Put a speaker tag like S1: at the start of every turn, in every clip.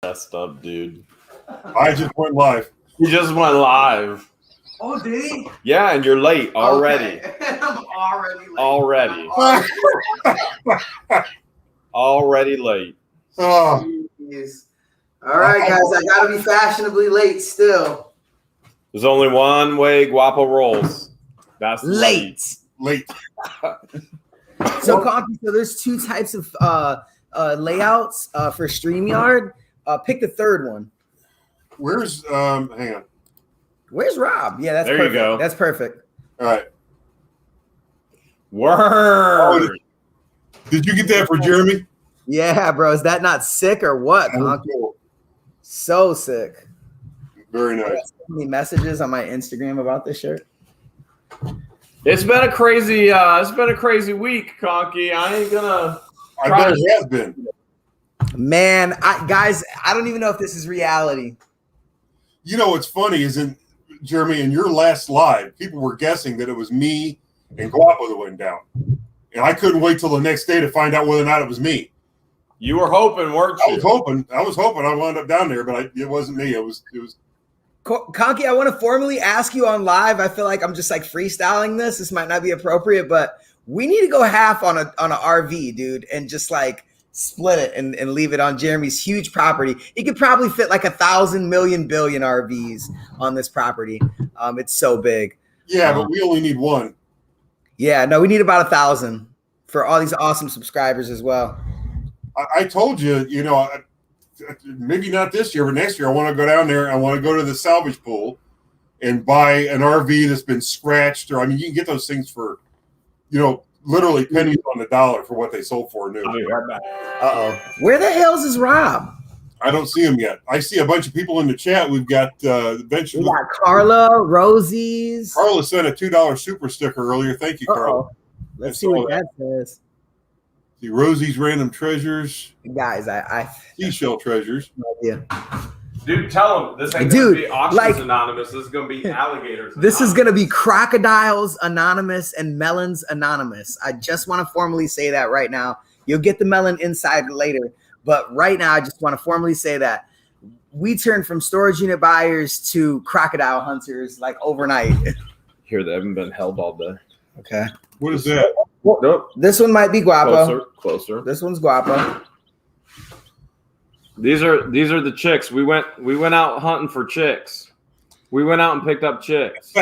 S1: Messed up, dude.
S2: I just went live.
S1: You just went live.
S3: Oh, did he?
S1: Yeah, and you're late already.
S3: Okay. I'm already late.
S1: Already. Already late.
S2: Oh,
S3: Jeez. All right, guys. I got to be fashionably late still.
S1: There's only one way Guapo rolls. That's
S3: Late.
S2: late.
S3: So, Conky, so there's two types of layouts for StreamYard. Pick the third one.
S2: Where's hang on.
S3: Where's Rob? Yeah, that's
S1: There
S3: perfect.
S1: you go.
S3: That's perfect.
S2: All right.
S1: Word.
S2: Did you get that for Jeremy?
S3: Yeah, bro. Is that not sick or what, Conky?
S2: Cool.
S3: So sick.
S2: Very
S3: I got
S2: nice.
S3: so many messages on my Instagram about this shirt.
S1: It's been a crazy week, Conky. I ain't gonna
S2: I bet it has been.
S3: Man, guys, I don't even know if this is reality.
S2: You know what's funny is Jeremy, in your last live, people were guessing that it was me and Guapo that went down. And I couldn't wait till the next day to find out whether or not it was me.
S1: You were hoping, weren't you?
S2: I was hoping I wound up down there, but it wasn't me. It was
S3: Conky, I want to formally ask you on live. I feel like I'm just like freestyling this. This might not be appropriate, but we need to go half on a RV, dude, and just like split it and leave it on Jeremy's huge property. He could probably fit like 1,000 million billion RVs on this property. It's so big.
S2: Yeah, but we only need one.
S3: Yeah, no, we need about 1,000 for all these awesome subscribers as well.
S2: I told you, maybe not this year, but next year I want to go down there. I want to go to the salvage pool and buy an RV that's been scratched. Or, you can get those things for, literally pennies on the dollar for what they sold for new.
S3: Uh-oh. Where the hell's is Rob?
S2: I don't see him yet. I see a bunch of people in the chat. We've got eventually.
S3: We got Carla, Rosie's.
S2: Carla sent a $2 super sticker earlier. Thank you, Carla.
S3: Let's see what that says.
S2: See Rosie's random treasures.
S3: Guys, I
S2: seashell treasures.
S3: No idea.
S1: Dude, tell them this ain't gonna be Auctions Anonymous. This is gonna be Alligators.
S3: This is gonna be Crocodiles Anonymous and Melons Anonymous. I just want to formally say that right now. You'll get the melon inside later, but right now I just want to formally say that we turned from storage unit buyers to crocodile hunters like overnight.
S1: Here, they haven't been held all day.
S3: Okay.
S2: What is that?
S1: Nope.
S3: This one might be Guapo.
S1: Closer.
S3: This one's Guapo.
S1: These are the chicks. We went out hunting for chicks. We went out and picked up chicks.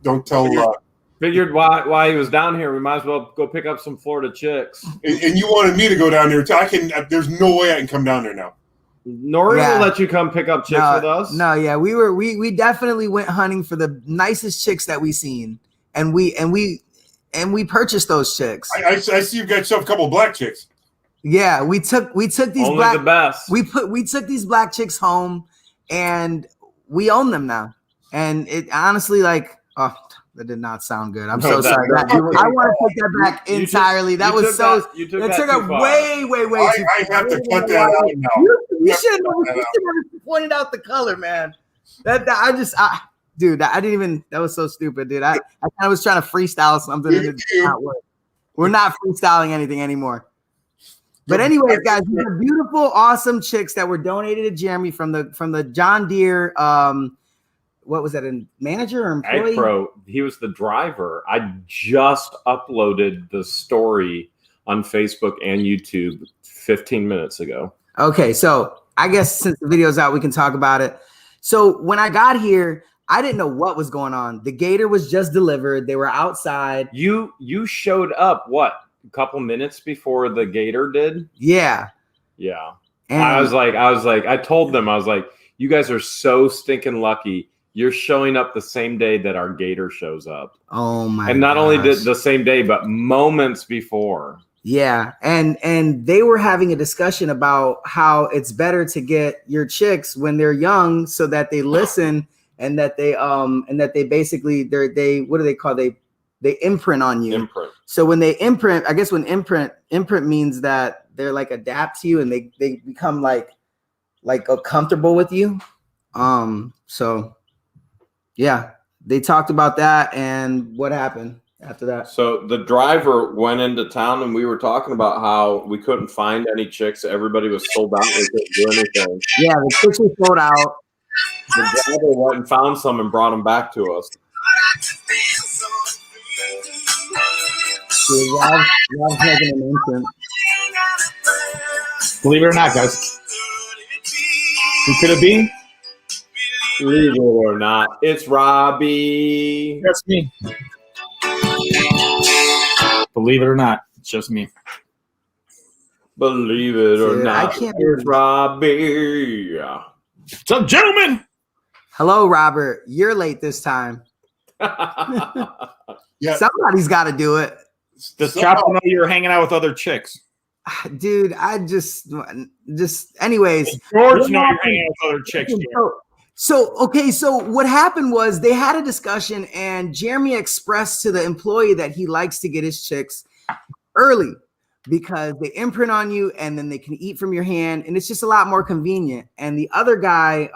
S2: Don't tell.
S1: Figured why he was down here, we might as well go pick up some Florida chicks.
S2: And you wanted me to go down there too. There's no way I can come down there now.
S1: Nori will let you come pick up chicks with us.
S3: No, yeah, we definitely went hunting for the nicest chicks that we seen, and we purchased those chicks.
S2: I see you've got yourself a couple of black chicks.
S3: Yeah, we took these
S1: Only
S3: black.
S1: The best.
S3: We took these black chicks home, and we own them now. And it honestly, that did not sound good. I'm so sorry. I want to take that back entirely. That was so. It took it way too.
S2: I have to cut that out now.
S3: You should have pointed out the color, man. Dude, I didn't even. That was so stupid, dude. I was trying to freestyle something. And it did not work. We're not freestyling anything anymore. But anyways, guys, these are beautiful, awesome chicks that were donated to Jeremy from the John Deere. What was that? A manager or employee?
S1: Pro. He was the driver. I just uploaded the story on Facebook and YouTube 15 minutes ago.
S3: Okay, so I guess since the video's out, we can talk about it. So when I got here, I didn't know what was going on. The gator was just delivered. They were outside.
S1: You showed up, what, a couple minutes before the gator did?
S3: Yeah.
S1: Yeah.
S3: And
S1: I was like, I told them, I was like, you guys are so stinking lucky. You're showing up the same day that our gator shows up.
S3: Oh my!
S1: And not only did the same day, but moments before.
S3: Yeah, and they were having a discussion about how it's better to get your chicks when they're young, so that they listen and that they basically they what do they call they imprint on you.
S1: Imprint.
S3: So when they imprint, I guess when imprint means that they're like adapt to you and they become like comfortable with you. So. Yeah, they talked about that, and what happened? after that.
S1: So the driver went into town, and we were talking about how we couldn't find any chicks. Everybody was sold out. We couldn't do anything.
S3: Yeah, the chicks were sold out.
S1: The driver went and found some and brought them back to us.
S3: Dude, Rob's making an entrance.
S4: Believe it or not, guys. Who could it be?
S1: Believe it or not, it's Robbie.
S4: That's me. Believe it or not, it's just me.
S1: Believe it or
S3: Dude,
S1: not,
S3: I can't
S1: it's Robbie.
S4: What's up, gentlemen?
S3: Hello, Robert. You're late this time.
S2: Yeah.
S3: Somebody's got to do it.
S4: Does Chopper know you're hanging out with other chicks?
S3: Dude, I just anyways.
S4: George know you're hanging out with other chicks.
S3: So what happened was they had a discussion and Jeremy expressed to the employee that he likes to get his chicks early because they imprint on you and then they can eat from your hand and it's just a lot more convenient. And the other guy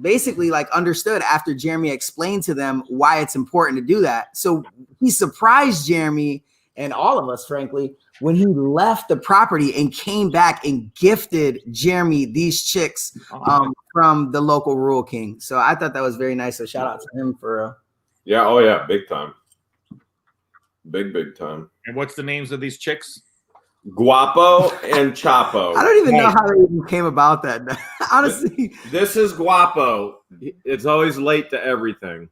S3: basically like understood after Jeremy explained to them why it's important to do that. So he surprised Jeremy and all of us, frankly, when he left the property and came back and gifted Jeremy these chicks from the local Rural King. So I thought that was very nice. So shout out to him for
S1: Yeah, oh yeah, big time. Big time.
S4: And what's the names of these chicks?
S1: Guapo and Chapo.
S3: I don't even know how they even came about that. Honestly.
S1: This is Guapo. It's always late to everything.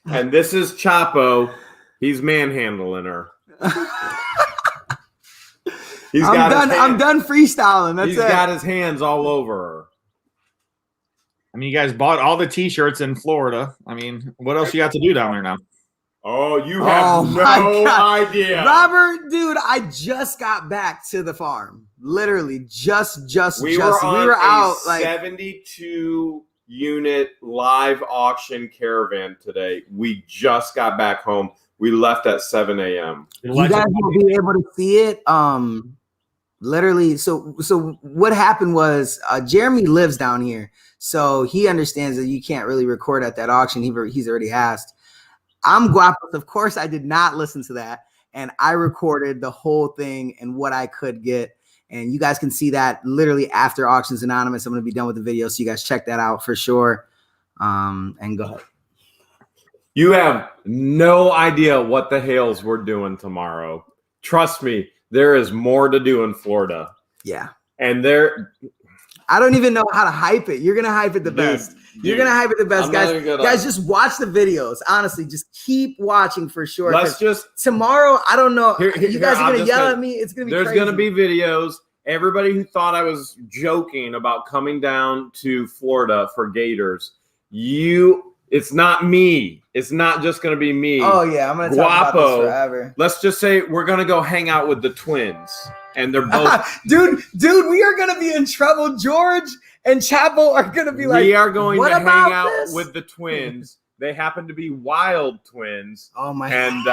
S1: And this is Chapo. He's manhandling her.
S3: I'm done freestyling. That's
S1: He's
S3: it.
S1: got his hands all over her.
S4: I mean, you guys bought all the T-shirts in Florida. I mean, what else you got to do down there now?
S1: Oh, you have no idea.
S3: Robert, dude, I just got back to the farm. Literally, we were out like
S1: 72 unit live auction caravan today. We just got back home. We left at 7 a.m.
S3: You guys will be able to see it. Literally, so what happened was Jeremy lives down here, so he understands that you can't really record at that auction. He's already asked. I'm Guapo. Of course, I did not listen to that, and I recorded the whole thing and what I could get. And you guys can see that literally after Auctions Anonymous. I'm going to be done with the video, so you guys check that out for sure. And go ahead.
S1: You have no idea what the Hales we're doing tomorrow. Trust me, there is more to do in Florida.
S3: Yeah.
S1: And
S3: I don't even know how to hype it. You're going to hype it the best. You're going to hype it the best, guys. Guys, just watch the videos. Honestly, just keep watching for sure. Tomorrow, I don't know. You guys are going to yell at me. It's going to be
S1: There's going to be videos. Everybody who thought I was joking about coming down to Florida for gators, it's not me. It's not just going to be me.
S3: Oh, yeah. I'm going to talk about this forever.
S1: Let's just say we're going to go hang out with the twins. And they're both.
S3: dude, we are going to be in trouble. George and Chapo are going to be like,
S1: we are going to hang out
S3: this?
S1: with the twins. They happen to be wild twins.
S3: Oh, my
S1: And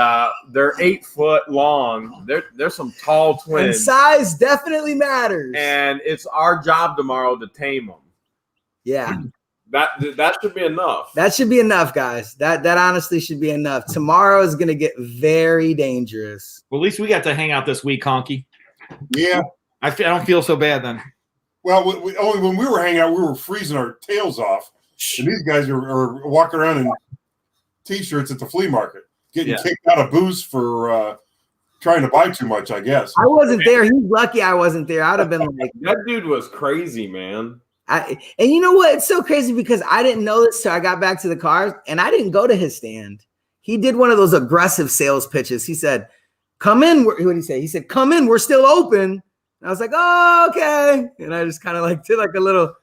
S1: they're 8 foot long. They're some tall twins.
S3: And size definitely matters.
S1: And it's our job tomorrow to tame them.
S3: Yeah.
S1: That should be enough.
S3: That should be enough, guys. That honestly should be enough. Tomorrow is going to get very dangerous.
S4: Well, at least we got to hang out this week, Conky.
S2: Yeah.
S4: I don't feel so bad then.
S2: Well, only when we were hanging out, we were freezing our tails off. And these guys are walking around in T-shirts at the flea market, getting kicked out of booths for trying to buy too much, I guess.
S3: I wasn't there. He's lucky I wasn't there. I'd have been like,
S1: that dude was crazy, man.
S3: And you know what? It's so crazy because I didn't know this till I got back to the car, and I didn't go to his stand. He did one of those aggressive sales pitches. He said, "Come in." What did he say? He said, "Come in. We're still open." And I was like, "Oh, okay." And I just kind of like did like a little.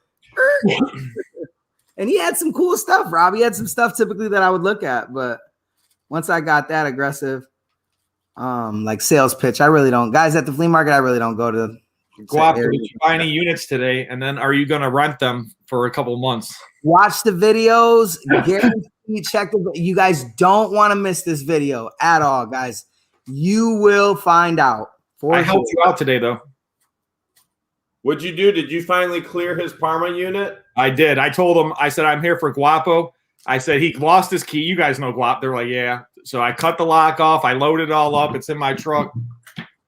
S3: And he had some cool stuff, Rob. He had some stuff typically that I would look at, but once I got that aggressive, like sales pitch, I really don't. Guys at the flea market, I really don't go to.
S4: Guapo, did you buy any units today? And then are you going to rent them for a couple months?
S3: Watch the videos. Check the. You guys don't want to miss this video at all, guys. You will find out.
S4: I helped you out today, though.
S1: What'd you do? Did you finally clear his Parma unit?
S4: I did. I told him, I said, I'm here for Guapo. I said he lost his key. You guys know Guap. They're like, yeah. So I cut the lock off. I loaded it all up. It's in my truck.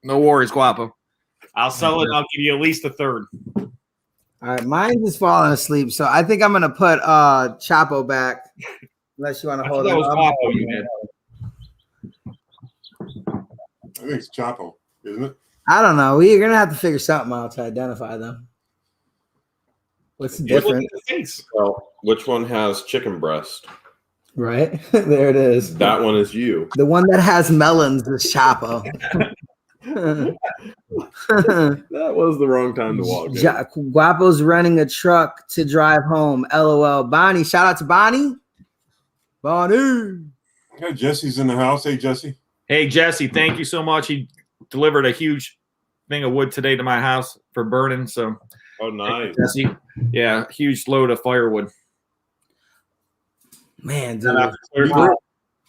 S4: No worries, Guapo. I'll sell it. And I'll give you at least a third.
S3: All right, mine's just falling asleep, so I think I'm gonna put Chapo back. Unless you want to hold it.
S4: Guapo, you did.
S2: I think it's Chapo, isn't it?
S3: I don't know. We're gonna have to figure something out to identify them. What's the
S4: Look
S3: difference?
S4: at the face.
S1: Well, which one has chicken breast?
S3: Right there it is.
S1: That one is you.
S3: The one that has melons is Chapo.
S1: That was the wrong time to walk in.
S3: Guapo's renting a truck to drive home. LOL. Bonnie, shout out to Bonnie. Bonnie.
S2: Yeah, Jesse's in the house. Hey, Jesse.
S4: Hey, Jesse, thank you so much. He delivered a huge thing of wood today to my house for burning. So,
S1: Oh, nice.
S4: Jesse, yeah, huge load of firewood.
S3: Man, dude.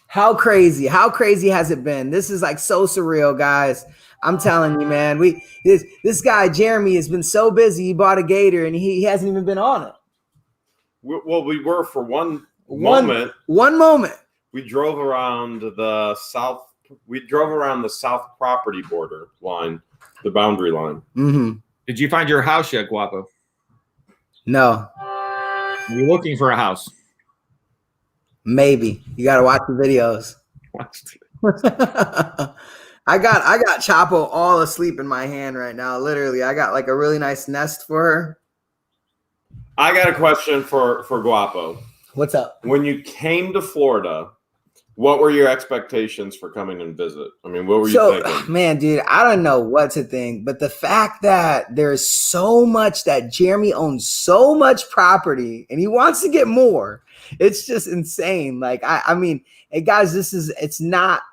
S3: How crazy has it been? This is like so surreal, guys. I'm telling you, man. This guy Jeremy has been so busy. He bought a gator and he hasn't even been on it.
S1: Well, we were for one moment.
S3: One moment.
S1: We drove around the south. We drove around the south property border line, the boundary line.
S3: Mm-hmm.
S4: Did you find your house yet, Guapo?
S3: No.
S4: You're looking for a house.
S3: Maybe. You got to watch the videos. I got Chapo all asleep in my hand right now. Literally, I got like a really nice nest for her.
S1: I got a question for Guapo.
S3: What's up?
S1: When you came to Florida, what were your expectations for coming and visit? I mean, what were you thinking?
S3: Man, dude, I don't know what to think, but the fact that there's so much that Jeremy owns so much property and he wants to get more, it's just insane. Like, I mean, hey guys, it's not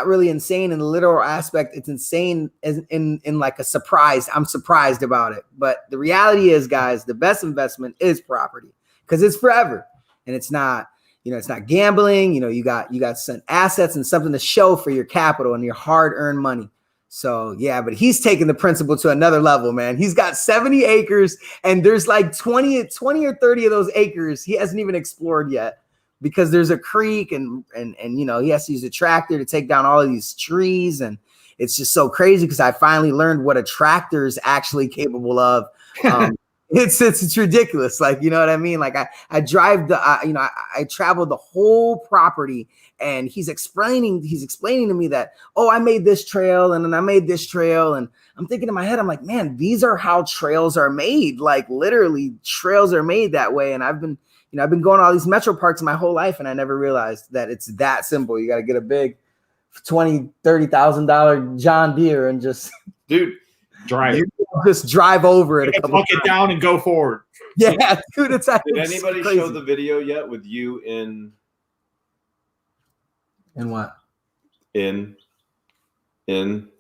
S3: really insane in the literal aspect. It's insane in like a surprise. I'm surprised about it. But the reality is, guys, the best investment is property because it's forever and it's not. It's not gambling. You got some assets and something to show for your capital and your hard-earned money. So, yeah, but he's taking the principle to another level, man. He's got 70 acres and there's like 20 or 30 of those acres he hasn't even explored yet because there's a creek and he has to use a tractor to take down all of these trees. And it's just so crazy because I finally learned what a tractor is actually capable of. It's ridiculous. Like, you know what I mean? Like I drive I traveled the whole property and he's explaining to me that, oh, I made this trail and then I made this trail. And I'm thinking in my head, I'm like, man, these are how trails are made. Like literally trails are made that way. And I've been going to all these metro parks my whole life and I never realized that it's that simple. You got to get a big $20,000-$30,000 John Deere and just just drive over it.
S4: Plug it down and go forward.
S3: Yeah, dude.
S1: Did anybody show the video yet with you in
S3: what?
S1: In.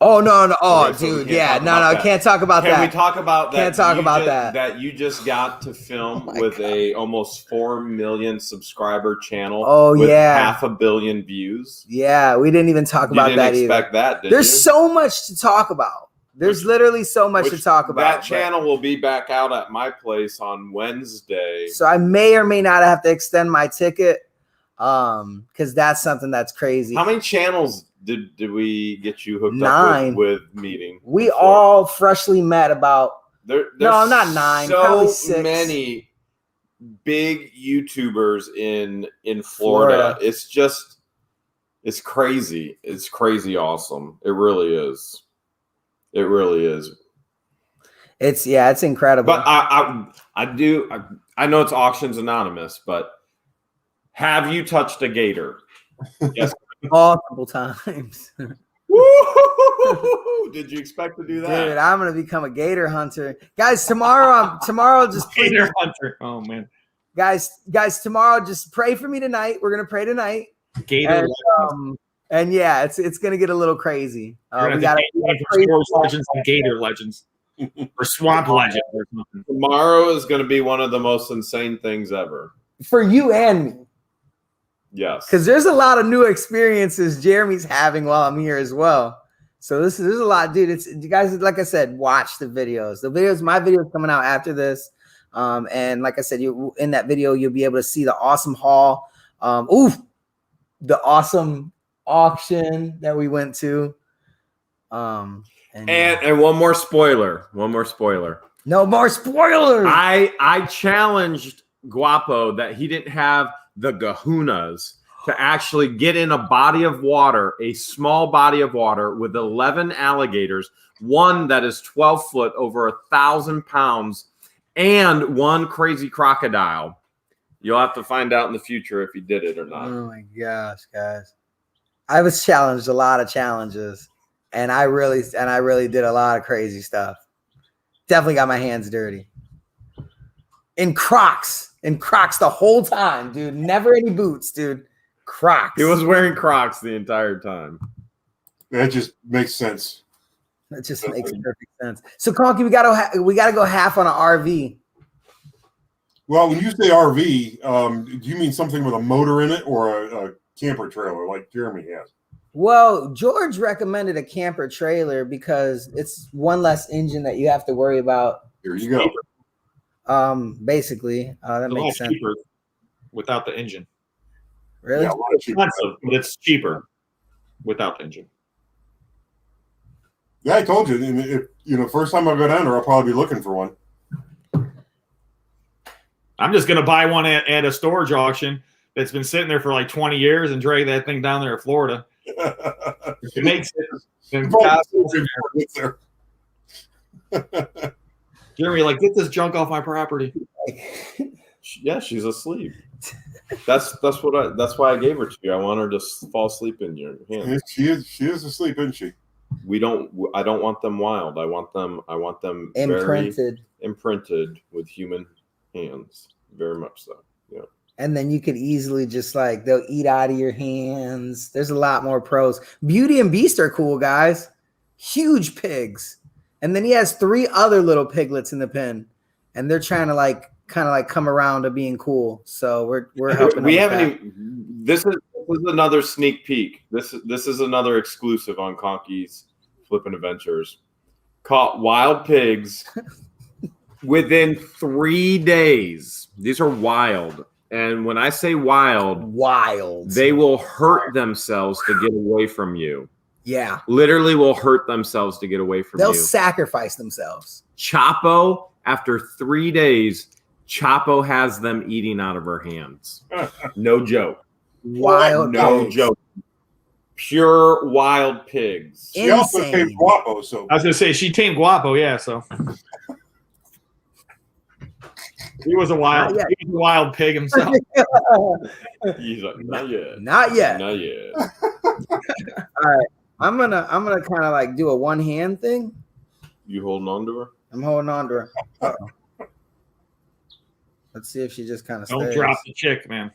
S3: Oh no! Oh,
S1: okay, so
S3: dude, yeah, no, can't talk about that.
S1: Can we talk about that?
S3: Can't talk about that.
S1: That you just got to film with a almost 4 million subscriber channel.
S3: Oh
S1: with
S3: yeah,
S1: 500 million views.
S3: Yeah, we didn't even talk about that.
S1: You didn't expect that, did
S3: There's
S1: you?
S3: so much to talk about. There's literally so much to talk about.
S1: That channel will be back out at my place on Wednesday.
S3: So I may or may not have to extend my ticket, because that's something that's crazy.
S1: How many channels did we get you hooked
S3: 9.
S1: up with meeting?
S3: We all freshly met about.
S1: There's
S3: not 9. Probably 6.
S1: Many big YouTubers in Florida. It's crazy. It's crazy awesome. It really is. It really is.
S3: It's incredible.
S1: But I know it's Auctions Anonymous, but have you touched a gator? Yes.
S3: Multiple times.
S1: Woo! Did you expect to do that?
S3: Dude, I'm gonna become a gator hunter. Guys, tomorrow just
S4: gator hunter. Oh man.
S3: Guys, tomorrow just pray for me tonight. We're gonna pray tonight.
S4: Gator
S3: and yeah, it's gonna get a little crazy. We got
S4: legends and gator legends, or swamp legends or something.
S1: Tomorrow is going to be one of the most insane things ever
S3: for you and me.
S1: Yes,
S3: because there's a lot of new experiences Jeremy's having while I'm here as well. So there's a lot, dude. You guys, like I said, watch the videos. My video's coming out after this. And like I said, you in that video, you'll be able to see the awesome haul. The awesome auction that we went to.
S1: And one more spoiler.
S3: No more spoilers.
S1: I challenged Guapo that he didn't have the gahunas to actually get in a body of water, a small body of water with 11 alligators, one that is 12 foot, over 1,000 pounds, and one crazy crocodile. You'll have to find out in the future if he did it or not.
S3: Oh my gosh, guys. I was challenged a lot of challenges, and I really did a lot of crazy stuff. Definitely got my hands dirty. In Crocs the whole time, dude. Never any boots, dude. Crocs.
S1: He was wearing Crocs the entire time.
S2: That just makes sense.
S3: That just makes perfect sense. So, Conky, we gotta go half on an RV.
S2: Well, when you say RV, do you mean something with a motor in it or a camper trailer like Jeremy has?
S3: Well, George recommended a camper trailer because it's one less engine that you have to worry about.
S2: Here you go.
S3: Basically, that makes sense.
S4: Cheaper without the engine.
S3: Really?
S2: Yeah, a lot of cheaper.
S4: Expensive, but it's cheaper without the engine.
S2: Yeah, I told you. If first time I go down there, I'll probably be looking for one.
S4: I'm just gonna buy one at a storage auction that's been sitting there for like 20 years and drag that thing down there in Florida. If it makes it. Then Jeremy, like, get this junk off my property.
S1: Yeah, she's asleep. That's why I gave her to you. I want her to fall asleep in your hand.
S2: She is asleep, isn't she?
S1: I don't want them wild. I want them
S3: Imprinted.
S1: very imprinted with human hands. Very much so. Yeah.
S3: And then you could easily just they'll eat out of your hands. There's a lot more pros. Beauty and Beast are cool, guys. Huge pigs. And then he has 3 other little piglets in the pen. And they're trying to kind of come around to being cool. So we're helping.
S1: We haven't even, this is another sneak peek. This is another exclusive on Conky's Flippin' Adventures. Caught wild pigs within 3 days. These are wild. And when I say wild, they will hurt themselves to get away from you.
S3: Yeah.
S1: Literally will hurt themselves to get away from you.
S3: They'll sacrifice themselves.
S1: Chapo, after 3 days, Chapo has them eating out of her hands. No joke.
S3: Wild
S1: No
S3: pigs.
S1: joke. Pure wild pigs.
S2: She also tamed Guapo, so
S4: I was gonna say she tamed Guapo, yeah. So he was a wild pig himself.
S1: He's like, not yet.
S3: Not yet.
S1: Not yet.
S3: All right. I'm gonna kind of do a one hand thing.
S1: You holding on to her?
S3: I'm holding on to her. Uh-oh. Let's see if she just kind of stays.
S4: Don't drop the chick, man.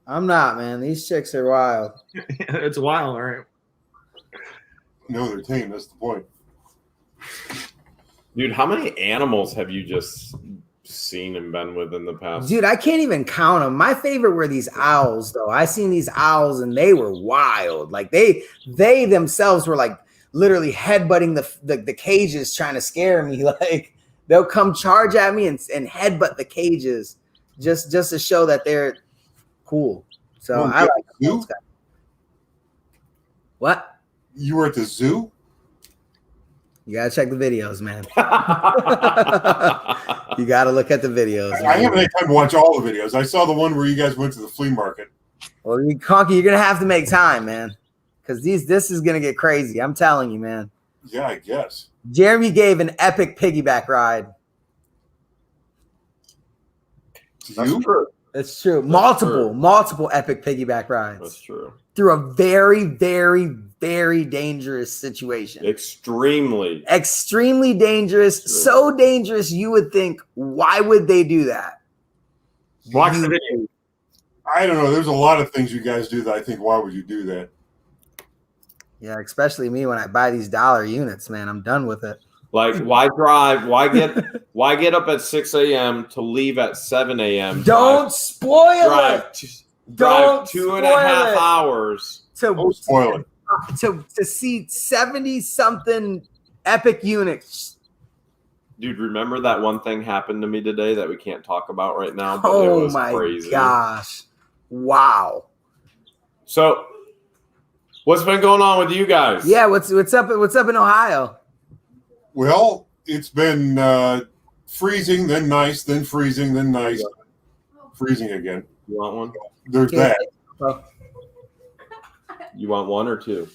S3: I'm not, man. These chicks are wild.
S4: It's wild, all right.
S2: no, they're tame. That's the point.
S1: Dude, how many animals have you just seen and been with in the past?
S3: Dude, I can't even count them. My favorite were these owls, though. I seen these owls and they were wild. They themselves were literally headbutting the cages, trying to scare me. They'll come charge at me and headbutt the cages just to show that they're cool. So I like those guys. What?
S2: You were at the zoo?
S3: You gotta check the videos, man. You gotta look at the videos. Man.
S2: I haven't had time to watch all the videos. I saw the one where you guys went to the flea market.
S3: Well, Conky, you're gonna have to make time, man, because this is gonna get crazy. I'm telling you, man.
S2: Yeah, I guess.
S3: Jeremy gave an epic piggyback ride.
S2: That's true.
S3: It's true. Multiple epic piggyback rides.
S1: That's true.
S3: Through a very, very, very dangerous situation.
S1: Extremely
S3: dangerous.
S1: True.
S3: So dangerous, you would think, why would they do that?
S4: Watch the video.
S2: I don't know. There's a lot of things you guys do that I think, why would you do that?
S3: Yeah, especially me when I buy these dollar units, man. I'm done with it.
S1: Why drive? Why get up at 6 a.m. to leave at 7 a.m.?
S3: Don't spoil it.
S1: Drive 2.5 hours.
S2: Don't spoil it.
S3: To see 70-something epic units
S1: Dude, remember that one thing happened to me today that we can't talk about right now? But it
S3: Oh
S1: was
S3: my
S1: crazy.
S3: gosh. Wow.
S1: So, what's been going on with you guys?
S3: Yeah, what's up in Ohio?
S2: Well, it's been freezing, then nice, then freezing, then nice, freezing again.
S1: You want one?
S2: There's that.
S1: You want one or two?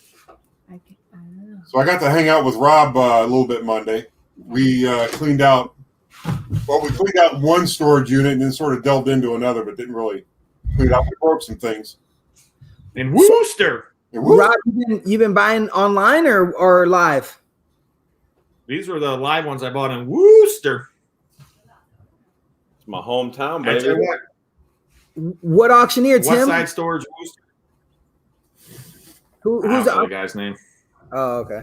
S2: So I got to hang out with Rob a little bit Monday. We cleaned out one storage unit and then sort of delved into another, but didn't really clean it out. We broke some things.
S4: In Worcester.
S3: Rob, you've been buying online or live?
S4: These were the live ones I bought in Worcester.
S1: It's my hometown,
S4: I tell
S1: baby.
S4: you
S3: What auctioneer,
S4: what,
S3: Tim?
S4: West Side Storage Worcester.
S3: Who's
S4: I don't know
S3: the
S4: the guy's name?
S3: Oh, okay.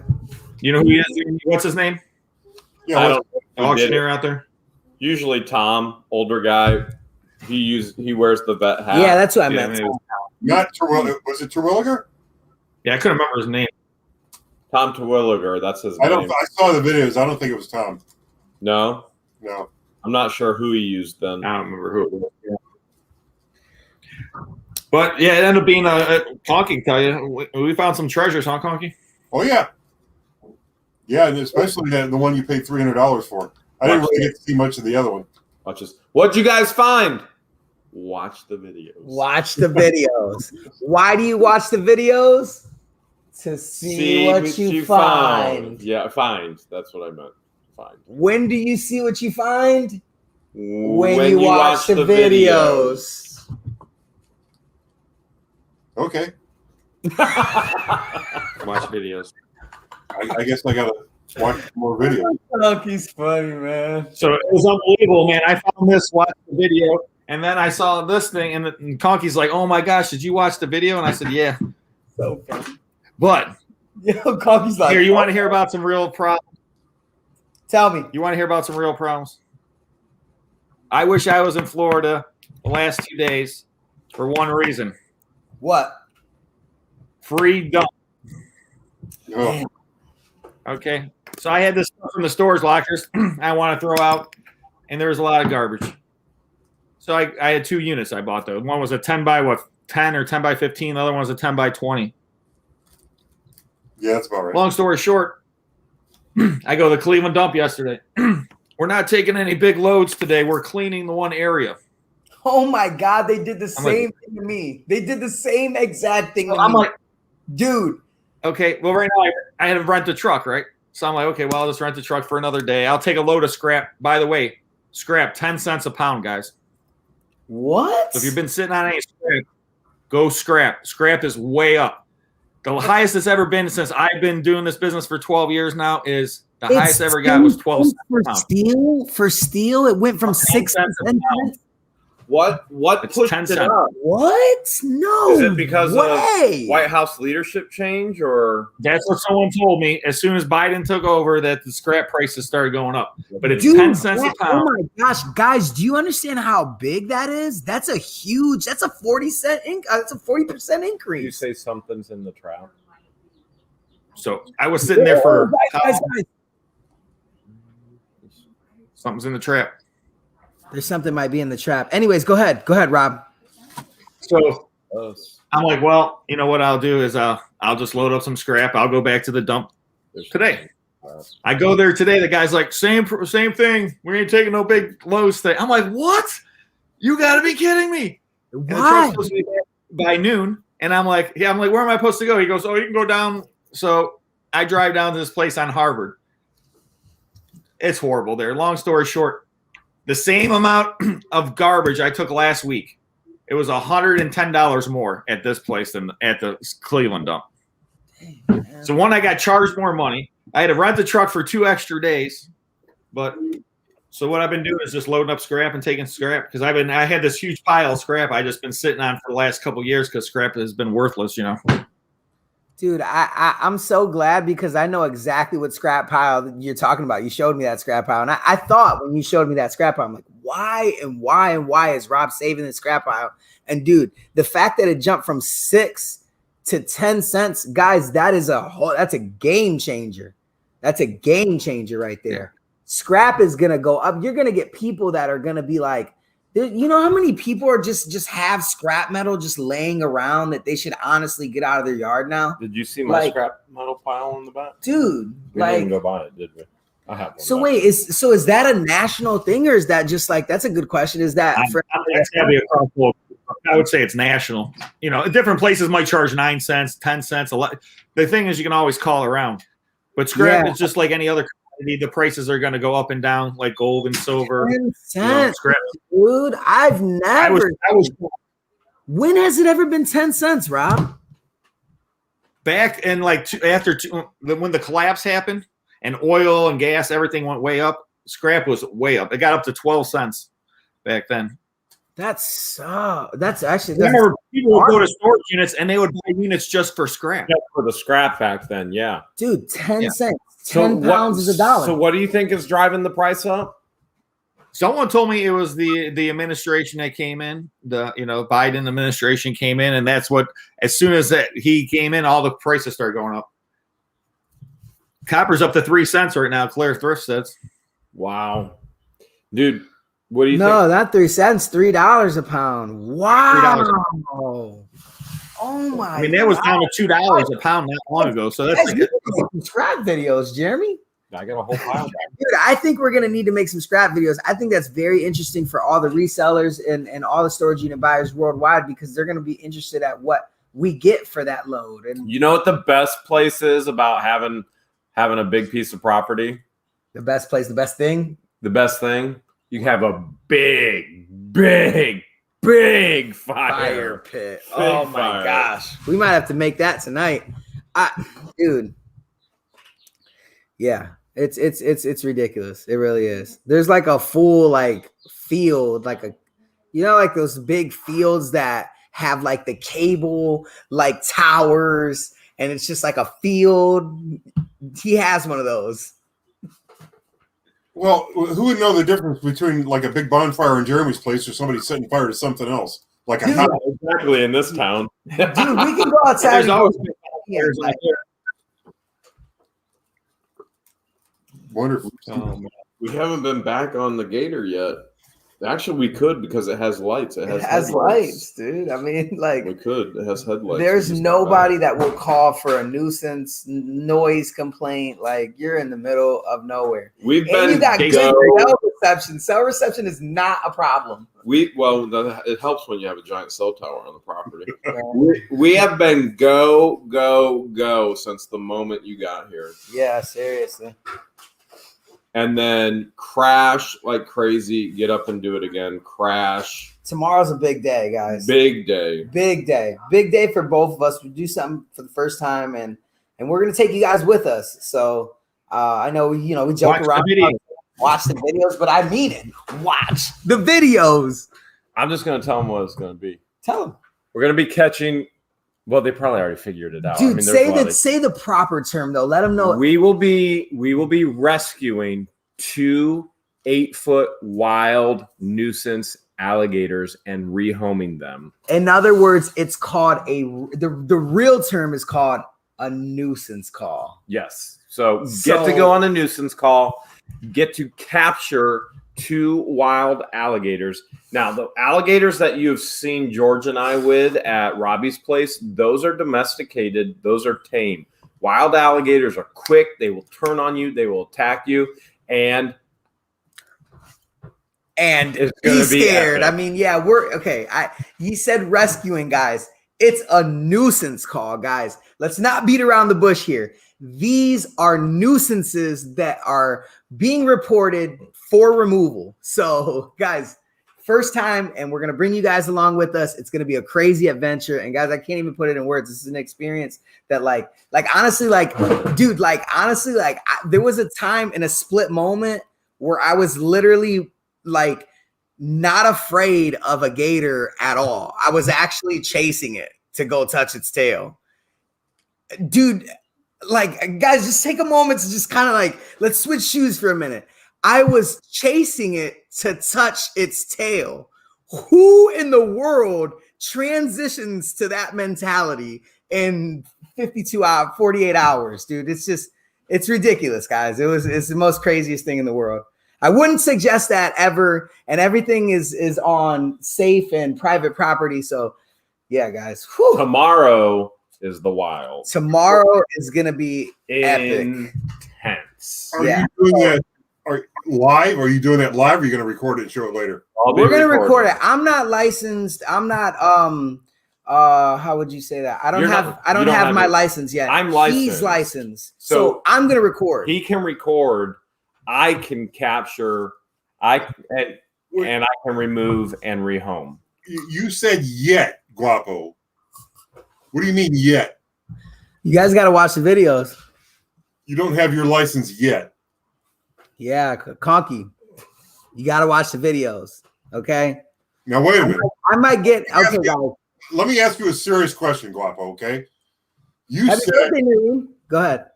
S4: You know who he is? What's his name?
S2: Yeah,
S1: I
S2: well,
S1: don't
S4: The auctioneer out there.
S1: Usually Tom, older guy. He wears the vet hat.
S3: Yeah, that's what I
S4: Yeah,
S3: meant.
S4: maybe.
S2: not Terwilliger. Was it Terwilliger?
S4: Yeah, I couldn't remember his name.
S1: Tom Terwilliger, that's his
S2: I
S1: name.
S2: saw the videos. I don't think it was Tom.
S1: No,
S2: No.
S1: I'm not sure who he used then.
S4: I don't remember who it was. Yeah. But yeah, it ended up being a Conky. Tell you, we found some treasures, huh, Conky?
S2: Oh yeah. Yeah, and especially the one you paid $300 for. I didn't really get to see much of the other one.
S1: What'd you guys find? Watch the videos.
S3: Watch the videos. Why do you watch the videos? To see what you find.
S1: Yeah, find. That's what I meant. Find.
S3: When do you see what you find? When you watch the videos.
S2: Okay.
S4: Watch videos.
S2: I guess I gotta watch more videos.
S3: Conky's funny, man.
S4: So it was unbelievable, man. I found this, watched the video, and then I saw this thing, and Conky's like, "Oh my gosh, did you watch the video?" And I said, "Yeah."
S3: So funny.
S4: But
S3: Yo, Conky's like,
S4: here, you want to hear about some real problems?
S3: tell me.
S4: You want to hear about some real problems? I wish I was in Florida the last 2 days for one reason:
S3: What?
S4: free dump.
S2: Oh,
S4: Okay, so I had this stuff from the storage lockers I want to throw out, and there was a lot of garbage. So I had 2 units I bought though. One was a 10 by 10 or 10 by 15. The other one was a 10 by 20.
S2: yeah, that's about right.
S4: Long story short, I go to the Cleveland dump yesterday. We're not taking any big loads today. We're cleaning the one area.
S3: Oh my God, they did the
S4: I'm
S3: same thing to me. They did the same exact thing to
S4: I'm
S3: me.
S4: like,
S3: Dude.
S4: okay, well, right now I had to rent a truck, right? So I'm like, okay, well, I'll just rent the truck for another day. I'll take a load of scrap. By the way, scrap 10 cents a pound, guys.
S3: What?
S4: So if you've been sitting on any scrap, go scrap. Scrap is way up. The highest it's ever been since I've been doing this business for 12 years now is the highest I ever got was 12 cents
S3: for
S4: a pound.
S3: steel. For steel, it went from 6 to
S1: cents a
S3: 10
S1: pound.
S3: cents.
S1: What
S4: It's
S1: pushed
S4: 10
S1: it
S4: cents.
S1: up?
S3: What? No.
S1: Is it because
S3: way.
S1: of White House leadership change or
S4: That's what someone told me as soon as Biden took over that the scrap prices started going up. But it's
S3: Dude,
S4: 10 cents a
S3: oh
S4: pound.
S3: my gosh, guys, do you understand how big that is? That's a 40% that's a 40%
S1: you
S3: increase.
S1: say something's in the trap?
S4: So I was sitting there for
S3: Guys.
S4: something's in the trap.
S3: There's something might be in the trap. Anyways, go ahead, Rob.
S4: So I'm like, well, you know what I'll do is I'll just load up some scrap. I'll go back to the dump today. I go there today. The guy's like, same thing. We ain't taking no big loads today. I'm like, what? You got to be kidding me. And the truck's
S3: Why?
S4: supposed to be back by noon. And I'm like, where am I supposed to go? He goes, oh, you can go down. So I drive down to this place on Harvard. It's horrible there. Long story short, the same amount of garbage I took last week, it was $110 more at this place than at the Cleveland dump. So one, I got charged more money. I had to rent the truck for 2 extra days. But so what I've been doing is just loading up scrap and taking scrap because I had this huge pile of scrap I just been sitting on for the last couple of years because scrap has been worthless, you know.
S3: Dude, I'm so glad because I know exactly what scrap pile you're talking about. You showed me that scrap pile. And I thought when you showed me that scrap pile, I'm like, why is Rob saving the scrap pile? And dude, the fact that it jumped from 6 to 10 cents, guys, that's a game changer. That's a game changer right there. scrap is gonna go up. You're gonna get people that are gonna be like, you know how many people are just have scrap metal just laying around that they should honestly get out of their yard now?
S1: Did you see my
S3: Like,
S1: scrap metal pile in the back?
S3: Dude,
S1: We
S3: like,
S1: didn't go buy it, did we? I have one.
S3: so
S1: back.
S3: wait, is that a national thing, or is that just like, that's a good question? Is that for
S4: That's gotta be across the board. I would say it's national. You know, different places might charge 9 cents, 10 cents. A lot. The thing is, you can always call around. But scrap is just like any other commodity. The prices are going to go up and down, like gold and silver.
S3: 10 cents,
S4: scrap.
S3: dude? I've never.
S4: I was
S3: When has it ever been 10 cents, Rob?
S4: back in like when the collapse happened and oil and gas, everything went way up. Scrap was way up. It got up to 12 cents back then.
S3: That's actually.
S4: Remember, people would go to storage units and they would buy units just for scrap.
S1: Yeah, for the scrap back then, yeah.
S3: Dude, 10 cents.
S1: So
S3: 10 pounds is $1.
S1: So what do you think is driving the price up?
S4: Someone told me it was the administration that came in. Biden administration came in, and that's what. As soon as he came in, all the prices started going up. Copper's up to 3 cents right now. Claire Thrift says.
S1: Wow, dude. What do you think?
S3: No, not 3 cents, $3 a pound. Wow.
S4: $3
S3: Oh my!
S4: I mean, that was down to $2 a pound not long ago. So that's
S3: you make some scrap videos, Jeremy.
S1: I got a whole pile back.
S3: Dude, I think we're gonna need to make some scrap videos. I think that's very interesting for all the resellers and all the storage unit buyers worldwide, because they're gonna be interested at what we get for that load. And
S1: You know what the best place is about having a big piece of property?
S3: the best place, the best thing.
S1: The best thing? You have a big fire.
S3: Pit.
S1: Big
S3: Oh my
S1: fire.
S3: gosh. We might have to make that tonight. Dude. Yeah. It's ridiculous. It really is. There's like a full like field, like like those big fields that have like the cable like towers, and it's just like a field. He has one of those.
S2: Well, who would know the difference between like a big bonfire in Jeremy's place or somebody setting fire to something else? Like a house.
S1: Exactly in this town.
S3: Dude, we can go outside.
S4: There's
S3: and go-
S4: always
S3: Yeah,
S4: fires out there.
S2: Wonderful.
S1: We haven't been back on the Gator yet. Actually, we could because it has lights.
S3: It has lights, dude. I mean, like,
S1: We could. It has headlights.
S3: there's
S1: We just
S3: nobody that will call for a nuisance noise complaint. Like, you're in the middle of nowhere.
S1: We've
S3: And
S1: been
S3: you got good
S1: go.
S3: cell reception. Cell reception is not a problem.
S1: It helps when you have a giant cell tower on the property. We have been go since the moment you got here,
S3: Yeah, seriously.
S1: and then crash like crazy. Get up and do it again. Crash.
S3: Tomorrow's a big day, guys.
S1: Big day.
S3: Big day. Big day for both of us. We do something for the first time, and we're gonna take you guys with us. So I know we joke
S4: Watch
S3: around,
S4: the video.
S3: watch the videos, but I mean it. Watch the videos.
S1: I'm just gonna tell them what it's gonna be.
S3: Tell them,
S1: We're gonna be catching. Well, they probably already figured it out.
S3: dude.
S1: there's
S3: Say
S1: a lot
S3: that. Say the proper term though. Let them know.
S1: We will be rescuing 2 8-foot wild nuisance alligators and rehoming them.
S3: In other words, it's called the real term is called a nuisance call.
S1: Yes. So get to go on a nuisance call, get to capture 2 wild alligators. Now, the alligators that you've seen George and I with at Robbie's place, those are domesticated, those are tame. Wild alligators are quick, they will turn on you, they will attack you, and it's
S3: be
S1: gonna
S3: scared.
S1: epic.
S3: I mean, yeah, we're okay. You said rescuing, guys. It's a nuisance call, guys. Let's not beat around the bush here. These are nuisances that are being reported for removal. So, guys, first time, and we're gonna bring you guys along with us. It's gonna be a crazy adventure, and guys, I can't even put it in words. This is an experience that, honestly, dude, there was a time in a split moment where I was literally like not afraid of a gator at all. I was actually chasing it to go touch its tail. Dude, guys, just take a moment to just kind of let's switch shoes for a minute. I was chasing it to touch its tail. Who in the world transitions to that mentality in 48 hours, dude? It's just, It's ridiculous, guys. It's the most craziest thing in the world. I wouldn't suggest that ever. And everything is on safe and private property. So yeah, guys. Whew.
S1: Tomorrow is the wild.
S3: Tomorrow is gonna be epic.
S1: Intense.
S2: Are you doing that live? Are you doing that live? Or are you going to record it and show it later?
S3: We're gonna record it. I'm not licensed. I'm not how would you say that? I don't have my license yet.
S1: I'm licensed.
S3: He's licensed. So I'm gonna record.
S1: He can record. I can capture. And I can remove and rehome.
S2: You said yet, Guapo. What do you mean yet?
S3: You guys got to watch the videos.
S2: You don't have your license yet.
S3: Yeah, Conky. You got to watch the videos. Okay.
S2: Now wait a minute.
S3: I might get. Okay, guys.
S2: Let me ask you a serious question, Guapo. Okay. You
S3: Happy
S2: said.
S3: birthday, Newton. Go ahead.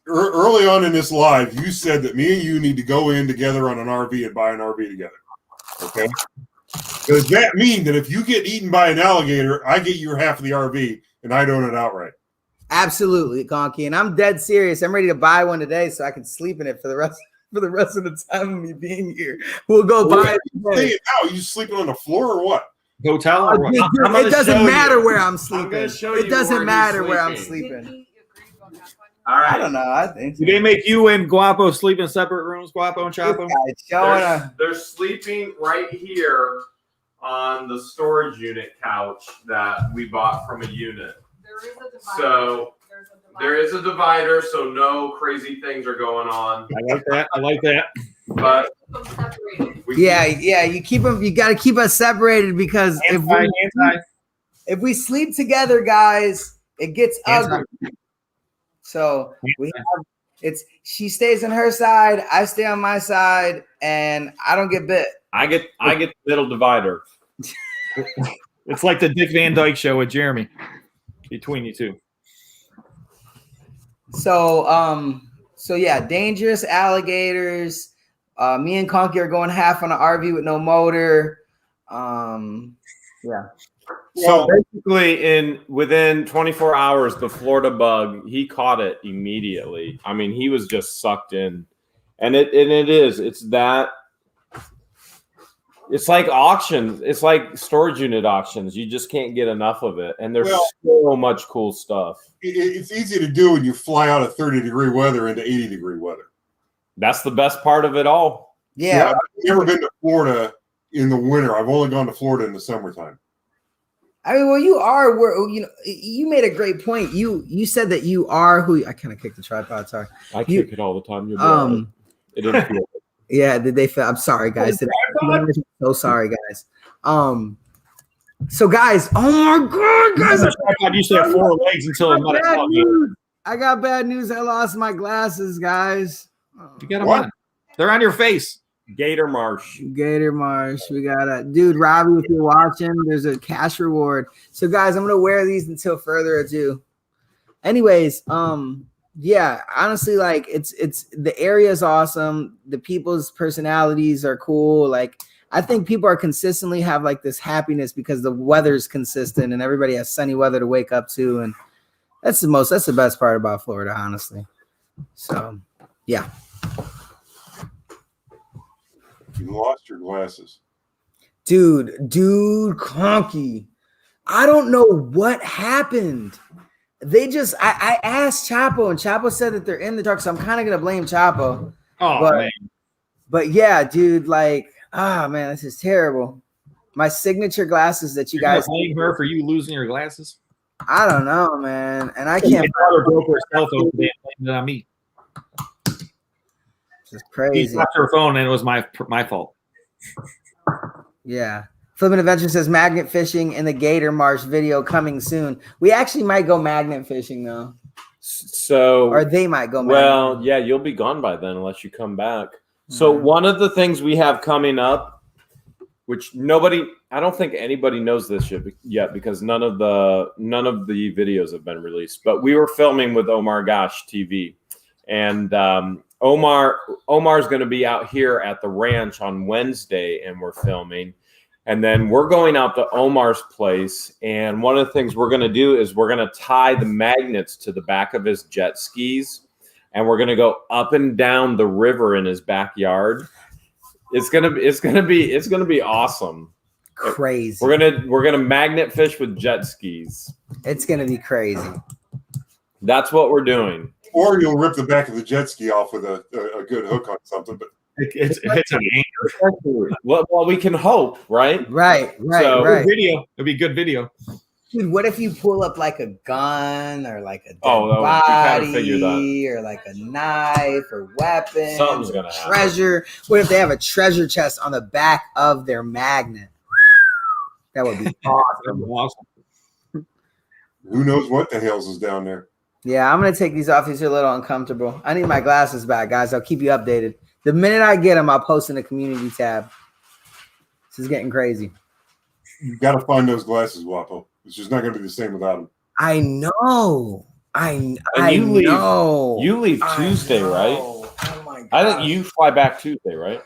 S2: Early on in this live, you said that me and you need to go in together on an RV and buy an RV together. Okay. Does that mean that if you get eaten by an alligator, I get your half of the RV and I own it outright?
S3: Absolutely, Conky. And I'm dead serious. I'm ready to buy one today so I can sleep in it for the rest of the time of me being here. We'll go buy it.
S2: Are you sleeping on the floor or what?
S4: Hotel or what?
S3: Dude, it doesn't matter where I'm sleeping. It doesn't matter where I'm
S1: sleeping.
S3: sleeping.
S1: All right.
S3: I don't know. I think
S4: Do they make you and Guapo sleep in separate rooms, Guapo and Chapo?
S1: They're sleeping right here on the storage unit couch that we bought from a unit.
S5: There is a divider.
S1: So there is a divider, so no crazy things are going on.
S4: I like that.
S1: But
S3: you keep them. You got to keep us separated because if we sleep together, guys, it gets ugly. So she stays on her side, I stay on my side, and I don't get bit.
S1: I get the middle divider.
S4: It's like the Dick Van Dyke show with Jeremy between you two.
S3: So yeah, dangerous alligators. Me and Conky are going half on an RV with no motor. Yeah.
S1: So basically, within 24 hours, the Florida bug, he caught it immediately. I mean, he was just sucked in, and it's like auctions. It's like storage unit auctions. You just can't get enough of it, and there's so much cool stuff.
S2: It's easy to do when you fly out of 30-degree weather into 80-degree weather.
S1: That's the best part of it all.
S3: Yeah,
S2: I've never been to Florida in the winter. I've only gone to Florida in the summertime.
S3: I mean, well, you are where you made a great point. You said that you are who I kind of kicked the tripod. Sorry,
S1: I kick it all the time. You're it didn't feel it.
S3: Yeah, did they feel? I'm sorry, guys. I'm so sorry, guys. So guys, oh my god, guys!
S4: The tripod used to have 4 legs until it met a
S3: I got bad news. I lost my glasses, guys.
S4: You got them on. They're on your face.
S1: Gator Marsh.
S3: We got a dude, Robbie. If you're watching, there's a cash reward. So, guys, I'm gonna wear these until further ado. Anyways, yeah, honestly, like it's the area is awesome. The people's personalities are cool. Like, I think people are consistently have like this happiness because the weather's consistent and everybody has sunny weather to wake up to, and that's the best part about Florida, honestly. So, yeah.
S2: You lost your glasses.
S3: Dude, Conky. I don't know what happened. I asked Chapo, and Chapo said that they're in the dark, so I'm kind of going to blame Chapo.
S4: Man.
S3: But yeah, dude, like, man, this is terrible. My signature glasses that you guys
S4: blame her for you losing your glasses?
S3: I don't know, man. And I can't.
S4: My daughter broke her cell phone today and blamed it on me.
S3: It's crazy.
S4: She left her phone and it was my fault.
S3: Yeah. Flippin' Adventure says magnet fishing in the Gator Marsh video coming soon. We actually might go magnet fishing though.
S1: So
S3: or they might go.
S1: Well, yeah, you'll be gone by then unless you come back. So one of the things we have coming up, which I don't think anybody knows this yet because none of the videos have been released. But we were filming with Omar Gosh TV, and Omar's going to be out here at the ranch on Wednesday, and we're filming. And then we're going out to Omar's place, and one of the things we're going to do is we're going to tie the magnets to the back of his jet skis, and we're gonna go up and down the river in his backyard. It's gonna be awesome.
S3: Crazy.
S1: We're gonna magnet fish with jet skis.
S3: It's gonna be crazy.
S1: That's what we're doing.
S2: Or you'll rip the back of the jet ski off with a good hook on something. But
S4: It's an anchor.
S1: Well, we can hope, right?
S3: Right.
S1: So-
S3: Right.
S4: Video. It'll be good video.
S3: Dude, what if you pull up like a gun or like a dead
S1: Oh, no, we gotta figure
S3: body or like a knife or weapon?
S1: Something's gonna happen.
S3: Treasure. What if they have a treasure chest on the back of their magnet? That would be awesome.
S4: Awesome.
S2: who knows what the Hales is down there?
S3: Yeah, I'm gonna take these off. These are a little uncomfortable. I need my glasses back, guys. I'll keep you updated. The minute I get them, I'll post in the community tab. This is getting crazy.
S2: You've got to find those glasses, Wapo. It's just not going to be the same without them.
S3: I know. I
S1: you leave-
S3: know.
S1: You leave
S3: I
S1: Tuesday,
S3: know.
S1: right?
S3: Oh my god.
S1: I think you fly back Tuesday, right?